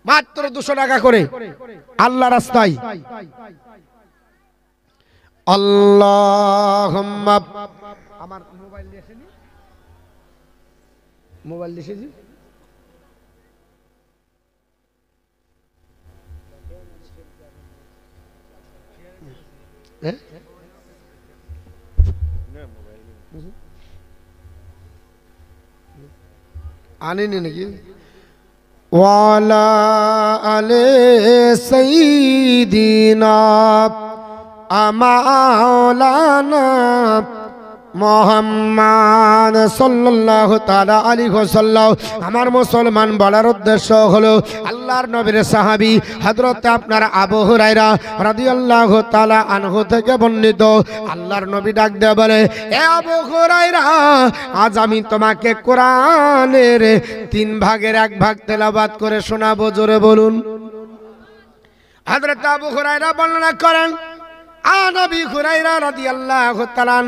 মাত্র 200 টাকা করে আল্লাহ রাস্তায়। আল্লাহুম্মা, আমার মোবাইল দিয়ে এসেছি, মোবাইল দিয়ে এসেছি। আনিনি নাকি? ওয়ালা আলে সাইয়্যিদিনা মাওলানা মুহাম্মদ সাল্লাল্লাহু তাআলা আলাইহি ওয়াসাল্লাম। আমার মুসলমান বলার উদ্দেশ্য হলো আল্লাহর নবীর সাহাবী হযরত আপনার আবু হুরায়রা রাদিয়াল্লাহু তাআলা আনহু থেকে বর্ণিত, আল্লাহর নবী ডাক দিয়ে বলে, এ আবু হুরায়রা, আজ আমি তোমাকে কোরআনের 3 ভাগের 1 ভাগ তেলাওয়াত করে শোনাবো। জোরে বলুন। হযরত আবু হুরায়রা বর্ণনা করেন, আনবী হুরায়রা রাদিয়াল্লাহু তাআলা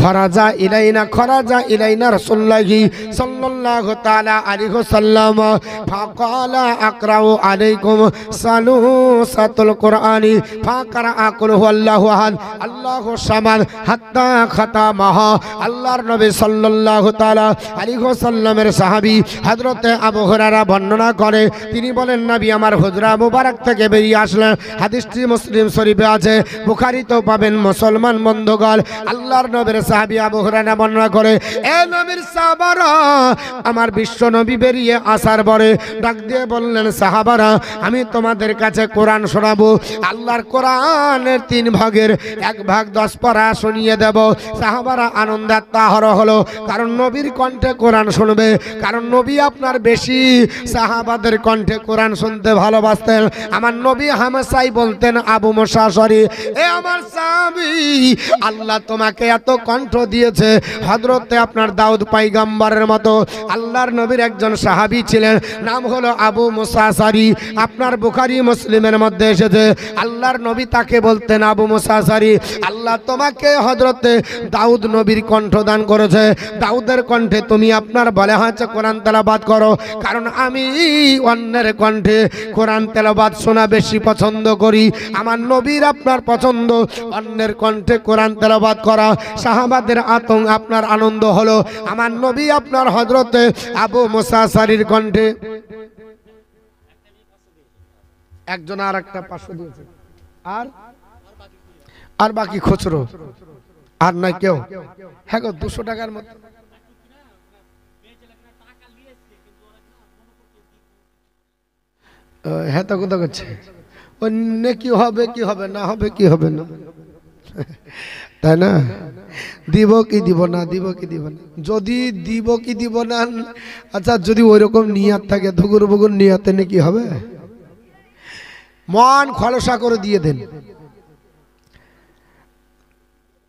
খরাজা ইলাইনা রাসূলুল্লাহি সাল্লাল্লাহু তাআলা আলাইহি ওয়াসাল্লাম ফাকালা আকরাউ আলাইকুম সালুসাতুল কুরআনি ফাকরা কুল হুয়াল্লাহু আহাদ আল্লাহু সামাদ হাত্তা খাতামাহা। আল্লাহর নবী সাল্লাল্লাহু তাআলা আলাইহি ওয়াসাল্লামের সাহাবী হযরত আবু হুরায়রা বর্ণনা করে, তিনি বলেন, নবী আমার হুজরা মুবারক থেকে বেরিয়ে আসলেন। হাদিসটি মুসলিম শরীফে আছে, বুখারীতেও পাবেন। মুসলমান বন্ধুগণ, আল্লাহর নবীর সাহাবী আবু হুরায়রা বর্ণনা করে, এ নবীর সাহাবারা, আমার বিশ্ব নবী বেরিয়ে আসার পরে ডাক দিয়ে বললেন, সাহাবারা, আমি তোমাদের কাছে কোরআন শোনাবো। আল্লাহর কোরআনের 3 ভাগের 1 ভাগ 10 পারা শুনিয়ে দেব। সাহাবারা আনন্দাত্মাহর হলো, কারণ নবীর কণ্ঠে কোরআন শুনবে। কারণ নবী আপনার বেশি সাহাবাদের কণ্ঠে কোরআন শুনতে ভালোবাসতেন। আমার নবী হামেশাই বলতেন, আবু মুসা আশআরী, এ আমার সাহাবী, আল্লাহ তোমাকে এত কণ্ঠ দিয়েছে, হযরতে আপনার দাউদ পয়গম্বরের মতো আল্লাহর নবীর একজন সাহাবী ছিলেন, নাম হলো আবু মুসা আশআরী। আপনার বুখারী মুসলিমের মধ্যে এসেছে, আল্লাহর নবী তাকে বলতেন, আবু মুসা আশআরী, আল্লাহ তোমাকে হযরতে দাউদ নবীর কণ্ঠ দান করেছে, দাউদের কণ্ঠে তুমি আপনার বলে হচ্ছে কোরআন তেলাওয়াত করো। কারণ আমি অন্যের কণ্ঠে কোরআন তেলাওয়াত শোনা বেশি পছন্দ করি। আমার নবীর আপনার পছন্দ অন্যের কণ্ঠে কোরআন তেলাওয়াত করা। সাহাবাদের আতঙ্ক আপনার আনন্দ হলো, আমার নবী আপনার হযরতে আবু মুসা আশআরীর কণ্ঠে। একজন আর একটা 500 দিয়েছে, আর বাকি খুচরো, আর নাই কেউ। হ্যাঁ গো, 200 টাকার মতো। হ্যাঁ তো কথা করছে, ও নেকি হবে কি হবে না, হবে কি হবে না। তাই না? দিব কি দিব না, দিব কি দিব না, যদি দিব কি দিব না, আচ্ছা যদি ওইরকম নিয়াত থাকে, ধুগুর বুগুর নিয়াতে নে কি হবে? মন খলসা করে দিয়ে দেন।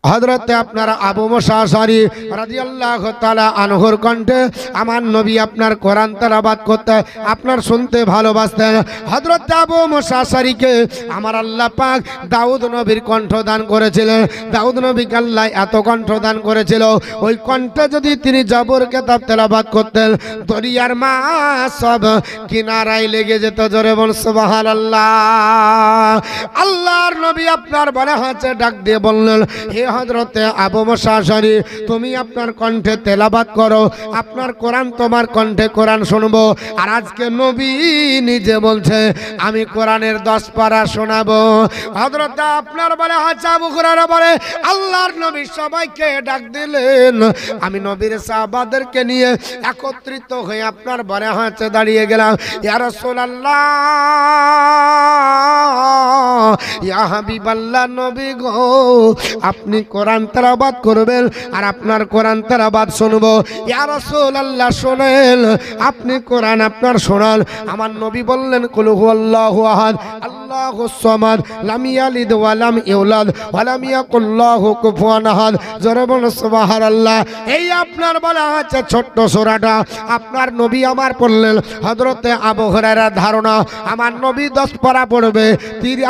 হযরত আপনার আবু মুসা আশআরী রাদিয়াল্লাহু তাআলা আনহুর কণ্ঠে আমার নবী আপনার কোরআন তেলাওয়াত করতে আপনার শুনতে ভালোবাসতেন। হযরত আবু মুসা আশআরীকে আমার আল্লাহ পাক দাউদ নবীর কণ্ঠ দান করেছিলেন। দাউদ নবীকে আল্লাহ এত কণ্ঠ দান করেছিল, ওই কণ্ঠে যদি তিনি জবর কিতাব তেলাওয়াত করতেন, দরিয়ার মাছ সব কিনারায় লেগে যেত। জোরে বল সুবহানাল্লাহ। আল্লাহর নবী আপনার বলে হাতে ডাক দিয়ে বললেন, হে হযরতে আবু মুসা আশআরী, তুমি আপনার কণ্ঠে তেলাওয়াত করো, আপনার কোরআন তোমার কণ্ঠে কোরআন শুনবো। আর আজকে নবী নিজে বলছে আমি কোরআনের 10 পারা শোনাবো। হযরতে আপনার বলে হাজা আবু হুরায়রা বলে আল্লাহর নবী সবাইকে ডাক দিলেন, আমি নবীর সাহাবাদেরকে নিয়ে একত্রিত হয়ে আপনার বলে হাতে দাঁড়িয়ে গেলাম। ইয়া রাসূলুল্লাহ, ইয়া হাবিবাল্লাহ, নবী গো আপনি কোরআন তেলাওয়াত করবেন আর আপনার কোরআন তেলাওয়াত শুনবো। ইয়া রাসূলুল্লাহ শুনেন, আপনি কোরআন আপনার শোনান। আমার নবী বললেন কুল হুয়াল্লাহু আহাদ আল্লাহুস সামাদ লাম ইয়ালিদ ওয়া লাম ইউলাদ ওয়া লাম ইয়াকুল লাহু কুফুয়ান আহাদ। জোরে বলুন সুবহানাল্লাহ। এই আপনার বলা আছে ছোট্ট সূরাটা আপনার নবী আমার পড়লেন। হযরতে আবু হুরায়রার ধারণা আমার নবী 10 পারা পড়বে,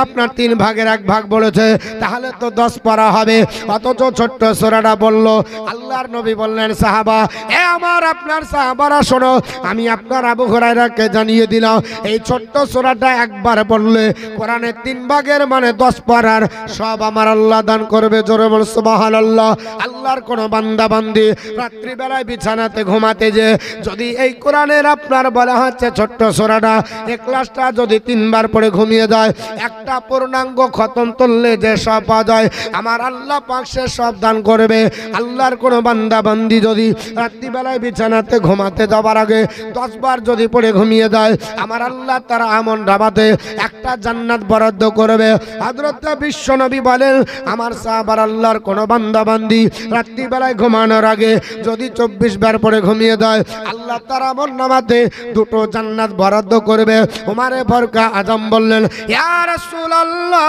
আপনার 3 ভাগের 1 ভাগ বলেছে, তাহলে তো 10 পারা হবে। অথচ ছোট্ট সূরাটা বলল। আল্লাহর নবী বললেন সাহাবা, এ আমার আপনার সাহাবারা শোনো, আমি আপনার আবু হুরায়রাকে জানিয়ে দিলাম এই ছোট্ট সূরাটা একবার পড়লে কোরআনের 3 ভাগের মানে 10 পারার সব আমার আল্লাহ দান করবে। জোরে বল সুবহানাল্লাহ। আল্লাহর কোন বান্দা বান্দি রাত্রি বেলায় বিছানাতে ঘুমাতে যে যদি এই কোরআনের আপনার বলা হচ্ছে ছোট্ট সূরাটা ইখলাসটা যদি 3 বার পড়ে ঘুমিয়ে যায়, একটা পূর্ণাঙ্গ খতম তুললে যে সব পাওয়া যায় আমার আল্লাহ পাক সে সব দান করবে। আল্লাহর কোন বান্দা বান্দি যদি রাত্রি বেলায় বিছানাতে ঘুমাতে যাবার আগে 10 বার যদি পড়ে ঘুমিয়ে যায়, আমার আল্লাহ তার আমল নামাতে একটা জান্নাত বরাদ্দ করবে। হযরত বিশ্ব নবী বলেন আমার সাহাবার আল্লাহর কোন বান্দা বান্দি রাত্রি বেলায় ঘুমানোর আগে যদি 24 বার পড়ে ঘুমিয়ে যায়, আল্লাহ তার আমল নামাতে 2টো জান্নাত বরাদ্দ করবে। উমারে ফারুক আজম বললেন, ইয়া রাসূলুল্লাহ,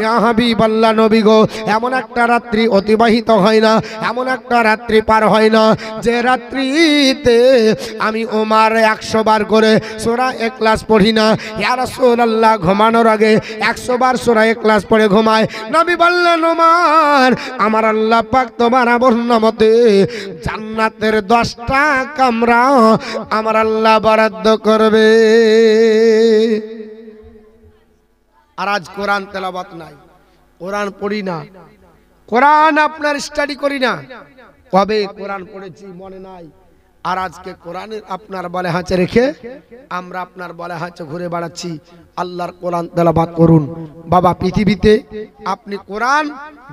ইয়া হাবিবাল্লাহ, নবী গো এমন একটা রাত্রি অতিবাহিত হয় না, এমন একটা রাত্রি পার হয় না যে রাত্রিতে আমি ওমর 100 বার করে সূরা ইখলাস পড়ি না। ইয়া রাসূলুল্লাহ, ঘুমানোর আগে 100 বার সূরা ইখলাস পড়ে ঘুমায়। নবী বললেন, ওমর আমার আল্লাহ পাক তোমার আমল নামাতে জান্নাতের 10টা কামরা আমার আল্লাহ বরাদ্দ করবে। আর আজ কোরআন তেলাওয়াত নাই, কোরআন পড়ি না, কোরআন আপনার স্টাডি করি না, কবে কোরআন পড়েছি মনে নাই। আর আজকে কোরআনের আপনার বলে হাঁচে রেখে আমরা আপনার বলে হাঁচে ঘুরে বেড়াচ্ছি। আল্লাহর কোরআন তেলাওয়াত করুন বাবা। পৃথিবীতে আপনি কোরআন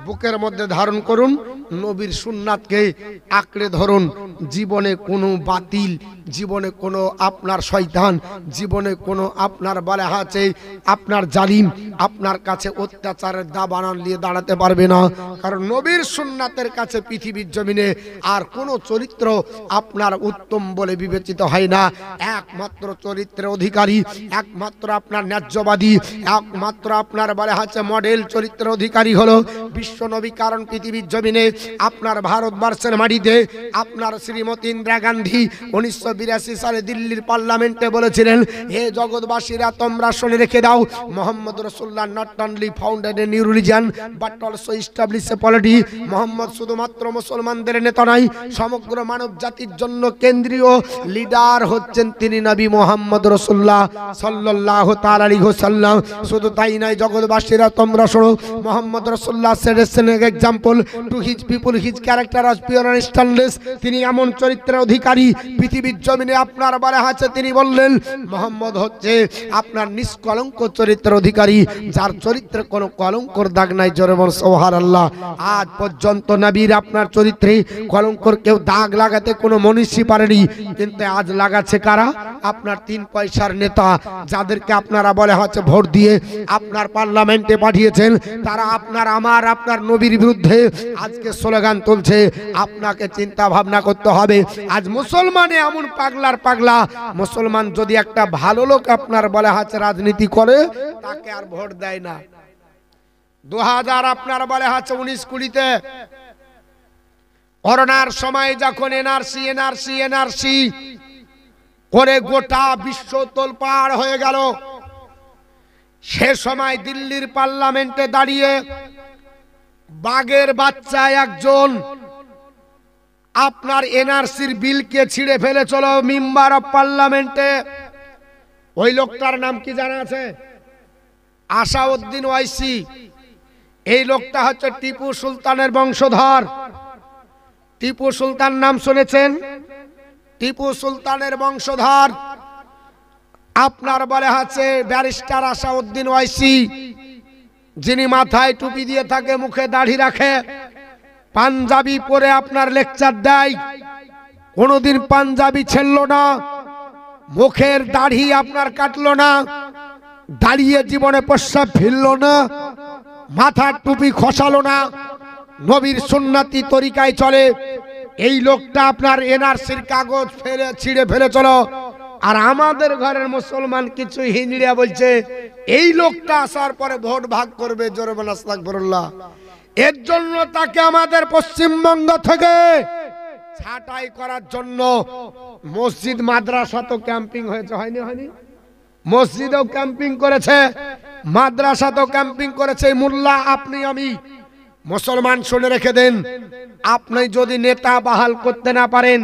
বুকের মধ্যে ধারণ করুন, নবীর সুন্নাতকে আঁকড়ে ধরুন। জীবনে কোনো বাতিল, জীবনে কোনো আপনার শয়তান, জীবনে কোনো আপনার বলে হাঁচে আপনার জালিম আপনার কাছে অত্যাচারের দাবানল নিয়ে দাঁড়াতে পারবে না। কারণ নবীর সুন্নাতের কাছে পৃথিবীর জমিনে আর কোনো চরিত্র আপনার উত্তম বলে বিবেচিত হয় না। একমাত্র চরিত্রের অধিকারী, একমাত্র আপনার ন্যায্যবাদী, একমাত্র আপনার বলে হচ্ছে মডেল চরিত্রের অধিকারী হলো বিশ্ব নবী। কারণ পৃথিবীর জমিনে আপনার ভারতবর্ষের মাটিতে আপনার শ্রীমতী ইন্দিরা গান্ধী 1982 সালে দিল্লির পার্লামেন্টে বলেছিলেন, হে জগৎবাসীরা তোমরা শুনে রেখে দাও, Mohammad Rasulullah not only founded a new religion but also establish a polity. Mohammad শুধুমাত্র মুসলমানদের নেতা নয়, সমগ্র মানব জাতির জন্য কেন্দ্রীয় লিডার হচ্ছেন তিনি নবী মোহাম্মদ রাসূলুল্লাহ সাল্লাল্লাহু তাআলা আলাইহি ওয়াসাল্লাম। শুধু তাই নয় জগৎবাসীরা তোমরা শোনো, Mohammad Rasulullah said an example to his people, his character was pure and stainless. তিনি এমন চরিত্রের অধিকারী পৃথিবীর জমিনে আপনার বলা আছে। তিনি বললেন মোহাম্মদ হচ্ছে আপনার নিষ্কলঙ্ক চরিত্রের অধিকারী। যার চরিত্রে কোনো কলঙ্কর দাগ নাই, জোরে বল সুবহানাল্লাহ। আজ পর্যন্ত নবীর আপনার চরিত্রে কলঙ্কর কেউ দাগ লাগাতে কোনো মনীষী পারেনি, কিন্তু আজ লাগাচ্ছে কারা? আপনার 3 পয়সার নেতা, যাদেরকে আপনারা বলে হচ্ছে ভোট দিয়ে আপনার পার্লামেন্টে পাঠিয়েছেন, তারা আপনার নবীর বিরুদ্ধে আজকে স্লোগান তুলছে। আপনাকে চিন্তা ভাবনা করতে হবে। আজ মুসলমানে এমন পাগলার পাগলা, মুসলমান যদি একটা ভালো লোক আপনার বলে হচ্ছে রাজনীতি করে, তাকে আর ভোট দেয় না। 2000 আপনার বলে হচ্ছে 19-20-তে করোনার সময় যখন এনআরসি করে গোটা বিশ্ব তোলপাড় হয়ে গেল, সে সময় দিল্লির পার্লামেন্টে দাঁড়িয়ে বাঘের বাচ্চা একজন আপনার এনআরসির বিলকে ছিঁড়ে ফেলে চলো মেম্বার অফ পার্লামেন্টে। ওই লোকটার নাম কি জানা আছে? আসাউদ্দিন ওয়াইসি। এই লোকটা হচ্ছে টিপু সুলতানের বংশধর। টিপু সুলতান নাম শুনেছেন? টিপু সুলতানের বংশধর আপনার বলে হচ্ছে ব্যারিস্টার আসাউদ্দিন ওয়াইসি, যিনি মাথায় টুপি দিয়ে থাকে, মুখে দাড়ি রাখে, পাঞ্জাবি পরে আপনার লেকচার দেয়। কোনোদিন পাঞ্জাবি ছেড়লো না, মুখের দাড়ি আপনার কাটলো না, দাঁড়িয়ে জীবনে প্রস্রাব ফেললো না, মাথার টুপি খসালো না, নবীর সুন্নতি তরিকায় চলে। এই লোকটা আপনার এনআরসির কাগজ ছিঁড়ে ফেলে চলো। আর আমাদের ঘরের মুসলমান কিছু হিজড়িয়া বলছে এই লোকটা আসার পরে ভোট ভাগ করবে, জোরে বলে আস্তাগফিরুল্লাহ। এর জন্য তাকে আমাদের পশ্চিমবঙ্গ থেকে ছাঁটাই করার জন্য মসজিদ মাদ্রাসা তো ক্যাম্পিং হয়েছে, হয়নি? মসজিদেও ক্যাম্পিং করেছে, মাদ্রাসাতেও ক্যাম্পিং করেছে। মোল্লা আপনি আমি মুসলমান শুনে রেখে দেন, আপনি যদি নেতা বাহাল করতে না পারেন,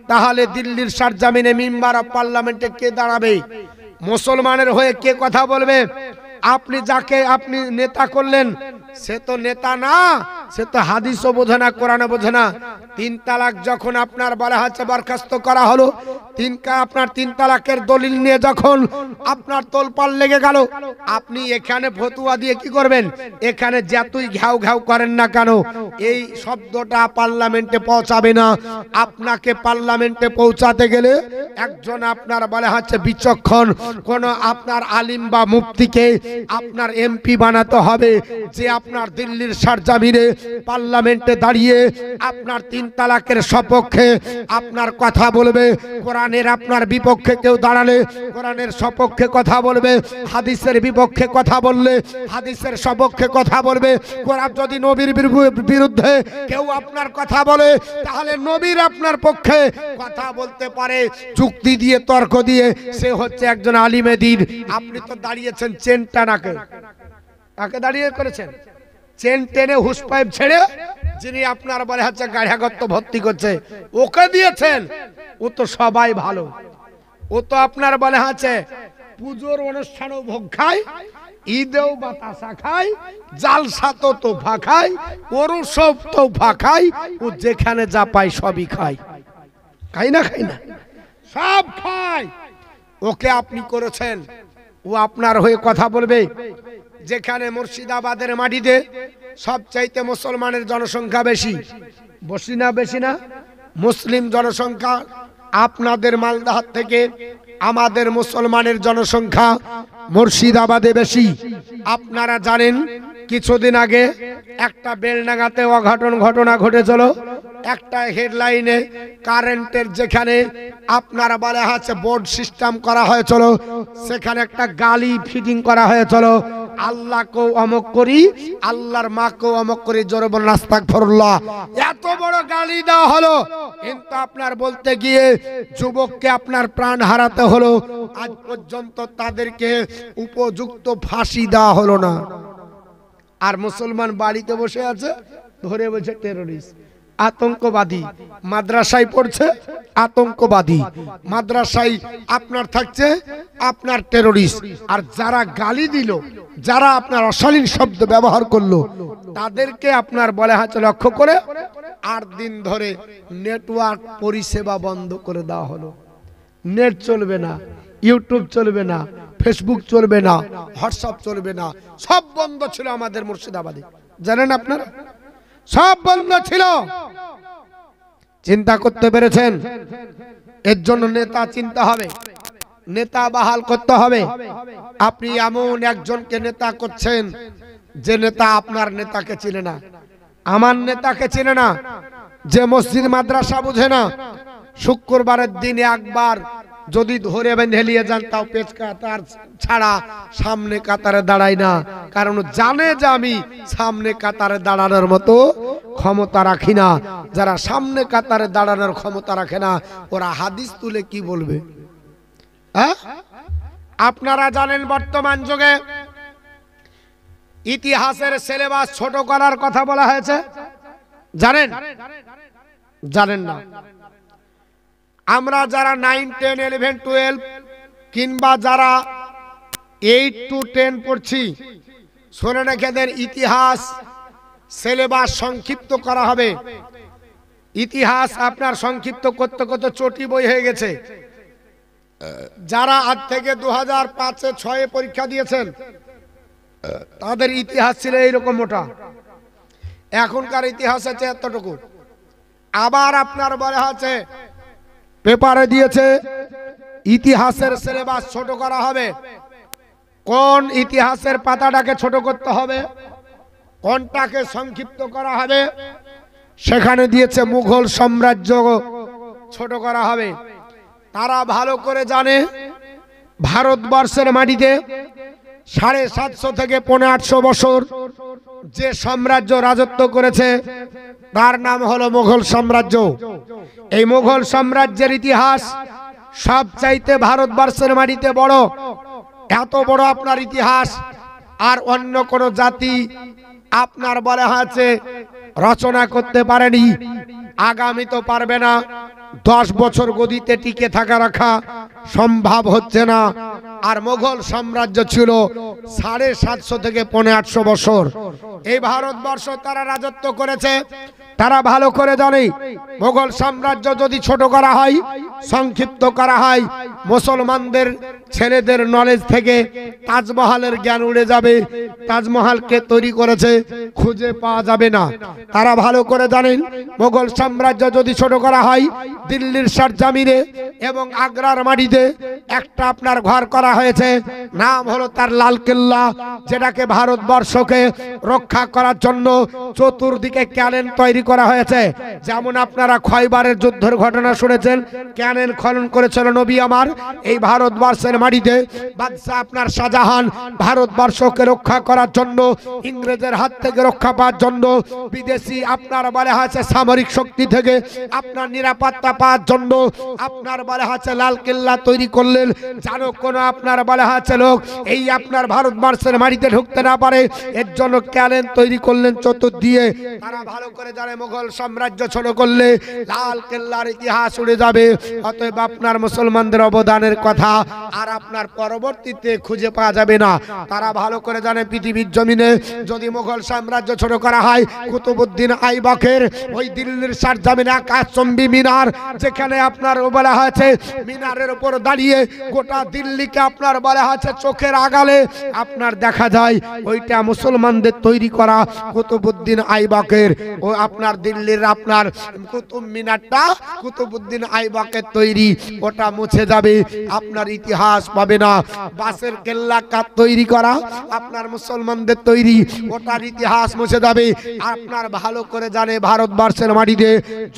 তাহলে দিল্লির সরজমিনে মেম্বার অফ পার্লামেন্টে কে দাঁড়াবে? মুসলমানের হয়ে কে কথা বলবে? আপনি যাকে আপনি নেতা করলেন সে তো নেতা না, সে তো হাদিসও বোঝে না, কোরআনও বোঝে না। 3 তালাক যখন আপনার বলা হচ্ছে বরখাস্ত করা হলো, আপনার 3 তালাকের দলিল নিয়ে যখন আপনার তোলপাড় লেগে গেল, আপনি এখানে ফতুয়া দিয়ে কি করবেন? এখানে যতই ঘাউ ঘাউ করেন না কেন, এই শব্দটা পার্লামেন্টে পৌঁছাবে না। আপনাকে পার্লামেন্টে পৌঁছাতে গেলে একজন আপনার বলা হচ্ছে বিচক্ষণ কোন আপনার আলিম বা মুফতিকে আপনার এমপি বানাতে হবে, যে আপনার দিল্লির সরজমিনে পার্লামেন্টে দাঁড়িয়ে আপনার 3 তালাকের সপক্ষে আপনার কথা বলবে। কোরআনের আপনার বিপক্ষে কেউ দাঁড়ালে কোরআনের সপক্ষে কথা বলবে, হাদিসের বিপক্ষে কথা বললে হাদিসের সপক্ষে কথা বলবে। কোরআন যদি নবীর বিরুদ্ধে কেউ আপনার কথা বলে, তাহলে নবীর আপনার পক্ষে কথা বলতে পারে যুক্তি দিয়ে, তর্ক দিয়ে। সে হচ্ছে একজন আলিমে দ্বীন। আপনি তো দাঁড়িয়েছেন চেন টানাকে, তাকে দাঁড়িয়ে করেছেন চেন টেনে হুস পাইপ ছেড়ে, যিনি আপনার বলে হচ্ছে গাড়িয়াগত্য ভর্তি করছে, ওকে দিয়েছেন। ও তো সবাই ভালো, ও তো আপনার বলে হচ্ছে পুজোর অনুষ্ঠানেও ভোগ খায়, ঈদেও বাতাসা খায়, জালসাতেও তোফা খায়, ওরও সব তোফা খায়, ও যেখানে যা পায় সবই খায়। খাই না সব খায়। ওকে আপনি করেছেন, ও আপনার হয়ে কথা বলবে। যেখানে মুর্শিদাবাদের মাটিতে সবচাইতে মুসলমানের জনসংখ্যা বেশি, বেশি না মুসলিম জনসংখ্যা আপনাদের মালদাহ থেকে আমাদের মুসলমানের জনসংখ্যা মুর্শিদাবাদে বেশি। আপনারা জানেন কিছুদিন আগে একটা বেলডাঙ্গাতে ঘটনা ঘটেছিল। একটা হেডলাইনে কারেন্টের যেখানে আপনারা বলা হচ্ছে বোর্ড সিস্টেম করা হয়েছিল, সেখানে একটা গালি ফিটিং করা হয়েছিল, আল্লাহকেও অমক করি, আল্লাহর মাকেও অমক করি, জোরে বলেন আস্তাগফিরুল্লাহ। এত বড় গালি দেওয়া হলো, কিন্তু আপনার বলতে গিয়ে যুবককে আপনার প্রাণ হারাতে হলো। আজ পর্যন্ত তাদেরকে উপযুক্ত ফাঁসি দেওয়া হলো না। আর মুসলমান বাড়িতে বসে আছে, ধরে বলছে টেররিস্ট, আতঙ্কবাদী। মাদ্রাসায় পড়ছে আতঙ্কবাদী, মাদ্রাসায় আপনার থাকছে আপনার টেররিস্ট। আর যারা গালি দিল, যারা আপনার অশালীন শব্দ ব্যবহার করলো, তাদেরকে আপনার বলে হচ্ছে লক্ষ্য করে 8 দিন ধরে নেটওয়ার্ক পরিষেবা বন্ধ করে দেওয়া হলো। নেট চলবে না, ইউটিউব চলবে না, ফেসবুক চলবে না, হোয়াটসঅ্যাপ চলবে না, সব বন্ধ ছিল আমাদের মুর্শিদাবাদে, জানেন আপনারা? সব বন্ধ ছিল। চিন্তা করতে পেরেছেন? এর জন্য নেতা চিনতে হবে, নেতা বাহাল করতে হবে। আপনি এমন একজনকে নেতা করছেন যে নেতা আপনার নেতাকে চিনে না, আমার নেতাকে চিনে না, যে মসজিদ মাদ্রাসা বুঝে না, শুক্রবারের দিনে একবার যদি ধরে বেঁধে নিয়ে যান তাও পেট কাতার ছাড়া সামনে কাতারে দাঁড়ায় না, কারণ জানে যে আমি সামনে কাতারে দাঁড়ানোর মতো ক্ষমতা রাখি না। যারা সামনে কাতারে দাঁড়ানোর ক্ষমতা রাখে না ওরা হাদিস তুলে কি বলবে? আপনারা জানেন বর্তমান যুগে ইতিহাসের সিলেবাস ছোট করার কথা বলা হয়েছে, জানেন? জানেন না? আমরা যারা 9, 10, 11, 12 কিংবা যারা 8 to 10 পড়ছি, শুনে রেখে ইতিহাস সিলেবাস সংক্ষিপ্ত করা হবে। ইতিহাস আপনার সংক্ষিপ্ত করতে করতে চটি বই হয়ে গেছে। যারা আজ থেকে 2005-এ 6-এ পরীক্ষা দিয়েছেন তাদের ইতিহাস ছিল এইরকম মোটা, এখনকার ইতিহাস আছে এতটুকু। আবার আপনার বলা আছে পেপারে দিয়েছে ইতিহাসের সিলেবাস ছোট করা হবে। কোন ইতিহাসের পাতাটাকে ছোট করতে হবে, কোনটাকে সংক্ষিপ্ত করা হবে, সেখানে দিয়েছে মুঘল সাম্রাজ্য ছোট করা হবে। তারা ভালো করে জানে ভারতবর্ষের মাটিতে 750 থেকে 850 বছর যে সাম্রাজ্য রাজত্ব করেছে তার নাম হলো মুঘল সাম্রাজ্য। এই মুঘল সাম্রাজ্যের ইতিহাস সবচাইতে ভারতবর্ষের মাটিতে বড়। এত বড় আপনার ইতিহাস আর অন্য কোন জাতি আপনার বলা আছে রচনা করতে পারেনি, আগামী তো পারবে না। 10 বছর গদিতে টিকে থাকা রাখা সম্ভব হচ্ছে না। আর মুঘল সাম্রাজ্য ছিল 750 থেকে 850 বছর। এই ভারতবর্ষ তারা রাজত্ব করেছে। তারা ভালো করে জানে মুঘল সাম্রাজ্য যদি ছোট করা হয়, সংক্ষিপ্ত করা হয়, মুসলমানদের ছেলেদের নলেজ থেকে তাজমহলের জ্ঞান উড়ে যাবে। তাজমহলকে তৈরি করেছে খুঁজে পাওয়া যাবে না। তারা ভালো করে জানেন মুঘল সাম্রাজ্য যদি ছোট করা হয়, দিল্লির সরজমিনে এবং আগ্রার মাটিতে একটা আপনার ঘর করা হয়েছে, নাম হলো তার লালকেল্লা, যেটাকে ভারতবর্ষকে রক্ষা করার জন্য চতুর্দিকে ক্যানেন তৈরি করা হয়েছে। যেমন আপনারা খয়বারের যুদ্ধের ঘটনা শুনেছেন, ক্যানেন খনন করেছিল নবী আমার এই ভারতবর্ষের মাটিতে। বাদশা আপনার শাহজাহান ভারতবর্ষকে রক্ষা করার জন্য, ইংরেজের হাত থেকে রক্ষা পাওয়ার জন্য, বিদেশি আপনার বলা হয়েছে সামরিক শক্তি থেকে আপনার নিরাপত্তা পাওয়ার জন্য আপনার বলা হয়েছে লালকেল্লা তৈরি করলেন, যেন কোনো আপনার বলা হয়েছে লোক এই আপনার ভারতবর্ষের মাটিতে ঢুকতে না পারে। এর জন্য ক্যানেন তৈরি করলেন চতুর্দিকে। তারা ভালো করে জানে মুঘল সাম্রাজ্য ছোট করলে লালকেল্লার ইতিহাস উড়ে যাবে। অতএব আপনার মুসলমানদের অবদানের কথা আর আপনার পরবর্তীতে খুঁজে পাওয়া যাবে না। তারা ভালো করে জানে পৃথিবীর জমিনে যদি মুঘল সাম্রাজ্য ছোট করা হয়, কুতুবউদ্দিন আইবকের ওই দিল্লির সরজমিনে আকাশচুম্বী মিনার, যেখানে আপনার বলা হয়েছে মিনারের উপর দাঁড়িয়ে গোটা দিল্লিকে আপনার বলা হয়েছে চোখের আগালে আপনার দেখা যায় ওইটা মুসলমানদের তৈরি করা কুতুবউদ্দিন আইবকের। ও আপনার দিল্লির আপনার কুতুব মিনারটা কুতুবউদ্দিন আইবকের তৈরি, ওটা মুছে যাবে, আপনার ইতিহাস পাবে না। বাসের কেল্লা কার তৈরি করা, আপনার মুসলমানদের তৈরি, ওটার ইতিহাস মুছে যাবে। আপনার ভালো করে জানে ভারতবর্ষের মাটিতে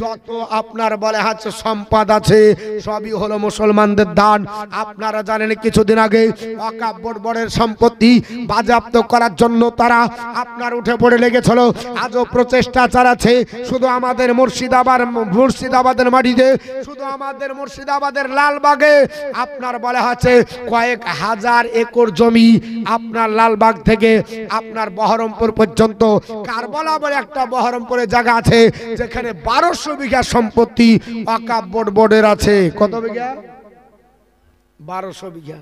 যত আপনার বলে হচ্ছে সম্পদ আছে সবই হলো মুসলমানদের দান। আপনারা জানেন কিছুদিন আগে ওয়াকফ বোর্ডের সম্পত্তি বাজেয়াপ্ত করার জন্য তারা আপনার উঠে পড়ে লেগেছিল। আজও প্রচেষ্টা চালাচ্ছে। শুধু আমাদের মুর্শিদাবাদের মাটিতে, শুধু আমাদের মুর্শিদাবাদের লালবাগে আপনার বলা হচ্ছে কয়েক হাজার একর জমি আপনার লালবাগ থেকে আপনার বহরমপুর পর্যন্ত কারবালা বলে একটা বহরমপুরে জায়গা আছে যেখানে 1200 বিঘা সম্পত্তি ওয়াকফ বোর্ডের আছে। কত বিঘা? 1200 বিঘা।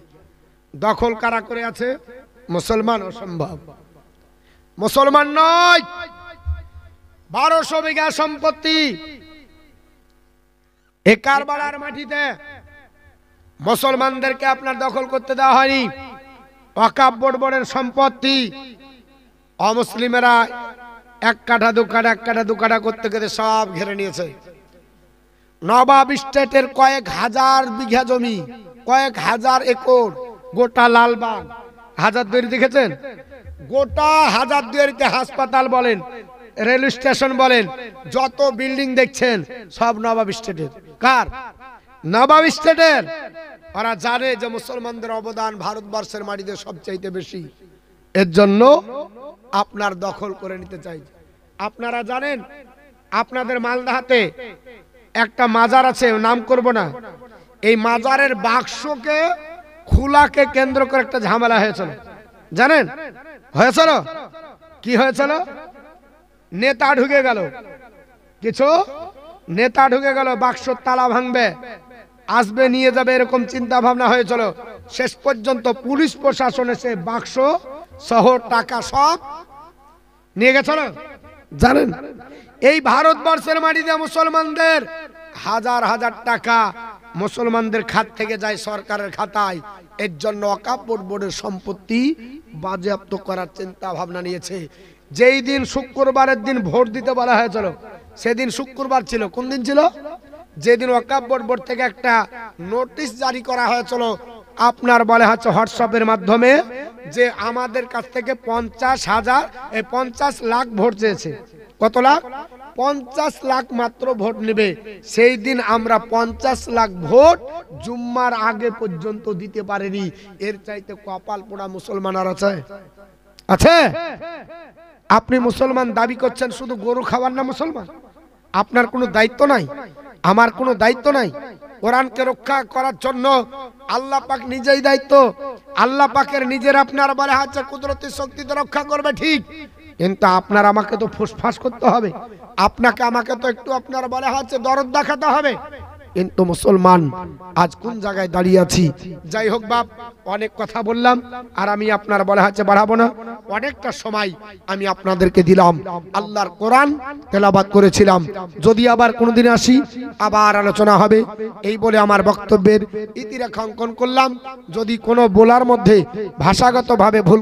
দখল কারা করে আছে? মুসলমান। অসম্ভব, মুসলমান নয়। 1200 বিঘা সম্পত্তি এ কারবালার মাটিতে মুসলমানদেরকে আপনার দখল করতে দেওয়া হয়নি। ওয়াকফ বোর্ডের সম্পত্তি অমুসলিমেরা 1 কাঠা 2 কাঠা 1 কাঠা 2 কাঠা করতে করতে সব ঘিরে নিয়েছে। নবাব স্টেটের কয়েক হাজার বিঘা জমি, কয়েক হাজার একর, গোটা লালবাগ হাজারদুয়ারি দেখেছেন, গোটা হাজারদুয়ারিতে হাসপাতাল বলেন, রেল স্টেশন বলেন, যত বিল্ডিং দেখছেন সব নবাব স্টেটের। কার? নবাব স্টেটের। ওরা জানে যে মুসলমানদের অবদান ভারতবর্ষের মাটিতে সবচাইতে বেশি, এর জন্য আপনার দখল করে নিতে চাই। আপনারা জানেন আপনাদের মালদাহাতে একটা মাজার আছে, নাম করব না, এই মাজারের বাক্সকে খোলাকে কেন্দ্র করে একটা ঝামেলা হয়েছিল, জানেন? হয়েছিল কি হয়েছিল? নেতা ঢুকে গেল, কিছু নেতা ঢুকে গেল, বাক্সর তালা ভাঙবে, আসবে নিয়ে যাবে, এরকম চিন্তা ভাবনা হয়েছিল। শেষ পর্যন্ত পুলিশ প্রশাসন এসে বাক্স সহ টাকা সব নিয়ে গেছিল, জানেন? এই ভারতবর্ষের মাটিতে মুসলমানদের হাজার হাজার টাকা মুসলমানদের খাত থেকে যায় সরকারের খাতায়। এর জন্য ওয়াকফ বোর্ডের সম্পত্তি বাজেয়াপ্ত করার চিন্তা ভাবনা নিয়েছে। যেই দিন শুক্রবারের দিন ভোট দিতে বলা হয়েছিল, সেদিন শুক্রবার ছিল। কোন দিন ছিল? যেদিন ওয়াকফ বোর্ড থেকে একটা নোটিশ জারি করা হয়েছিল, আপনার বলে হচ্ছে হোয়াটসঅ্যাপের মাধ্যমে, যে আমাদের কাছ থেকে 50 লাখ ভোট চেয়েছে। কত লাখ? 50 লাখ মাত্র ভোট নেবে। সেই দিন আমরা 50 লাখ ভোট জুম্মার আগে পর্যন্ত দিতে পারিনি। এর চাইতে কপাল পোড়া মুসলমান আর আছে? আছে? আপনি মুসলমান দাবি করছেন, শুধু গরু খাওয়ার না মুসলমান? আপনার কোনো দায়িত্ব নাই? আমার কোনো দায়িত্ব নাই? কোরআনকে রক্ষা করার জন্য আল্লাহ পাক নিজেই দায়িত্ব। আল্লাহ পাকের নিজের আপনার বলে হচ্ছে কুদরতি শক্তিতে রক্ষা করবে, ঠিক, কিন্তু আপনার আমাকে তো ফুসফাস করতে হবে, আপনাকে আমাকে তো একটু আপনার বলে হচ্ছে দরদ দেখাতে হবে। কিন্তু মুসলমান আজ কোন জায়গায় দাঁড়িয়ে আছি? যাই হোক বাপ, অনেক কথা বললাম, আর আমি আপনার বলা হচ্ছে বাড়াবো না। অনেকটা সময় আমি আপনাদেরকে দিলাম, আল্লাহর কোরআন তেলাওয়াত করেছিলাম। যদি আবার কোনোদিন আসি আবার আলোচনা হবে, এই বলে আমার বক্তব্যের ইতিরেখা অঙ্কন করলাম। যদি কোনো বলার মধ্যে ভাষাগতভাবে ভুল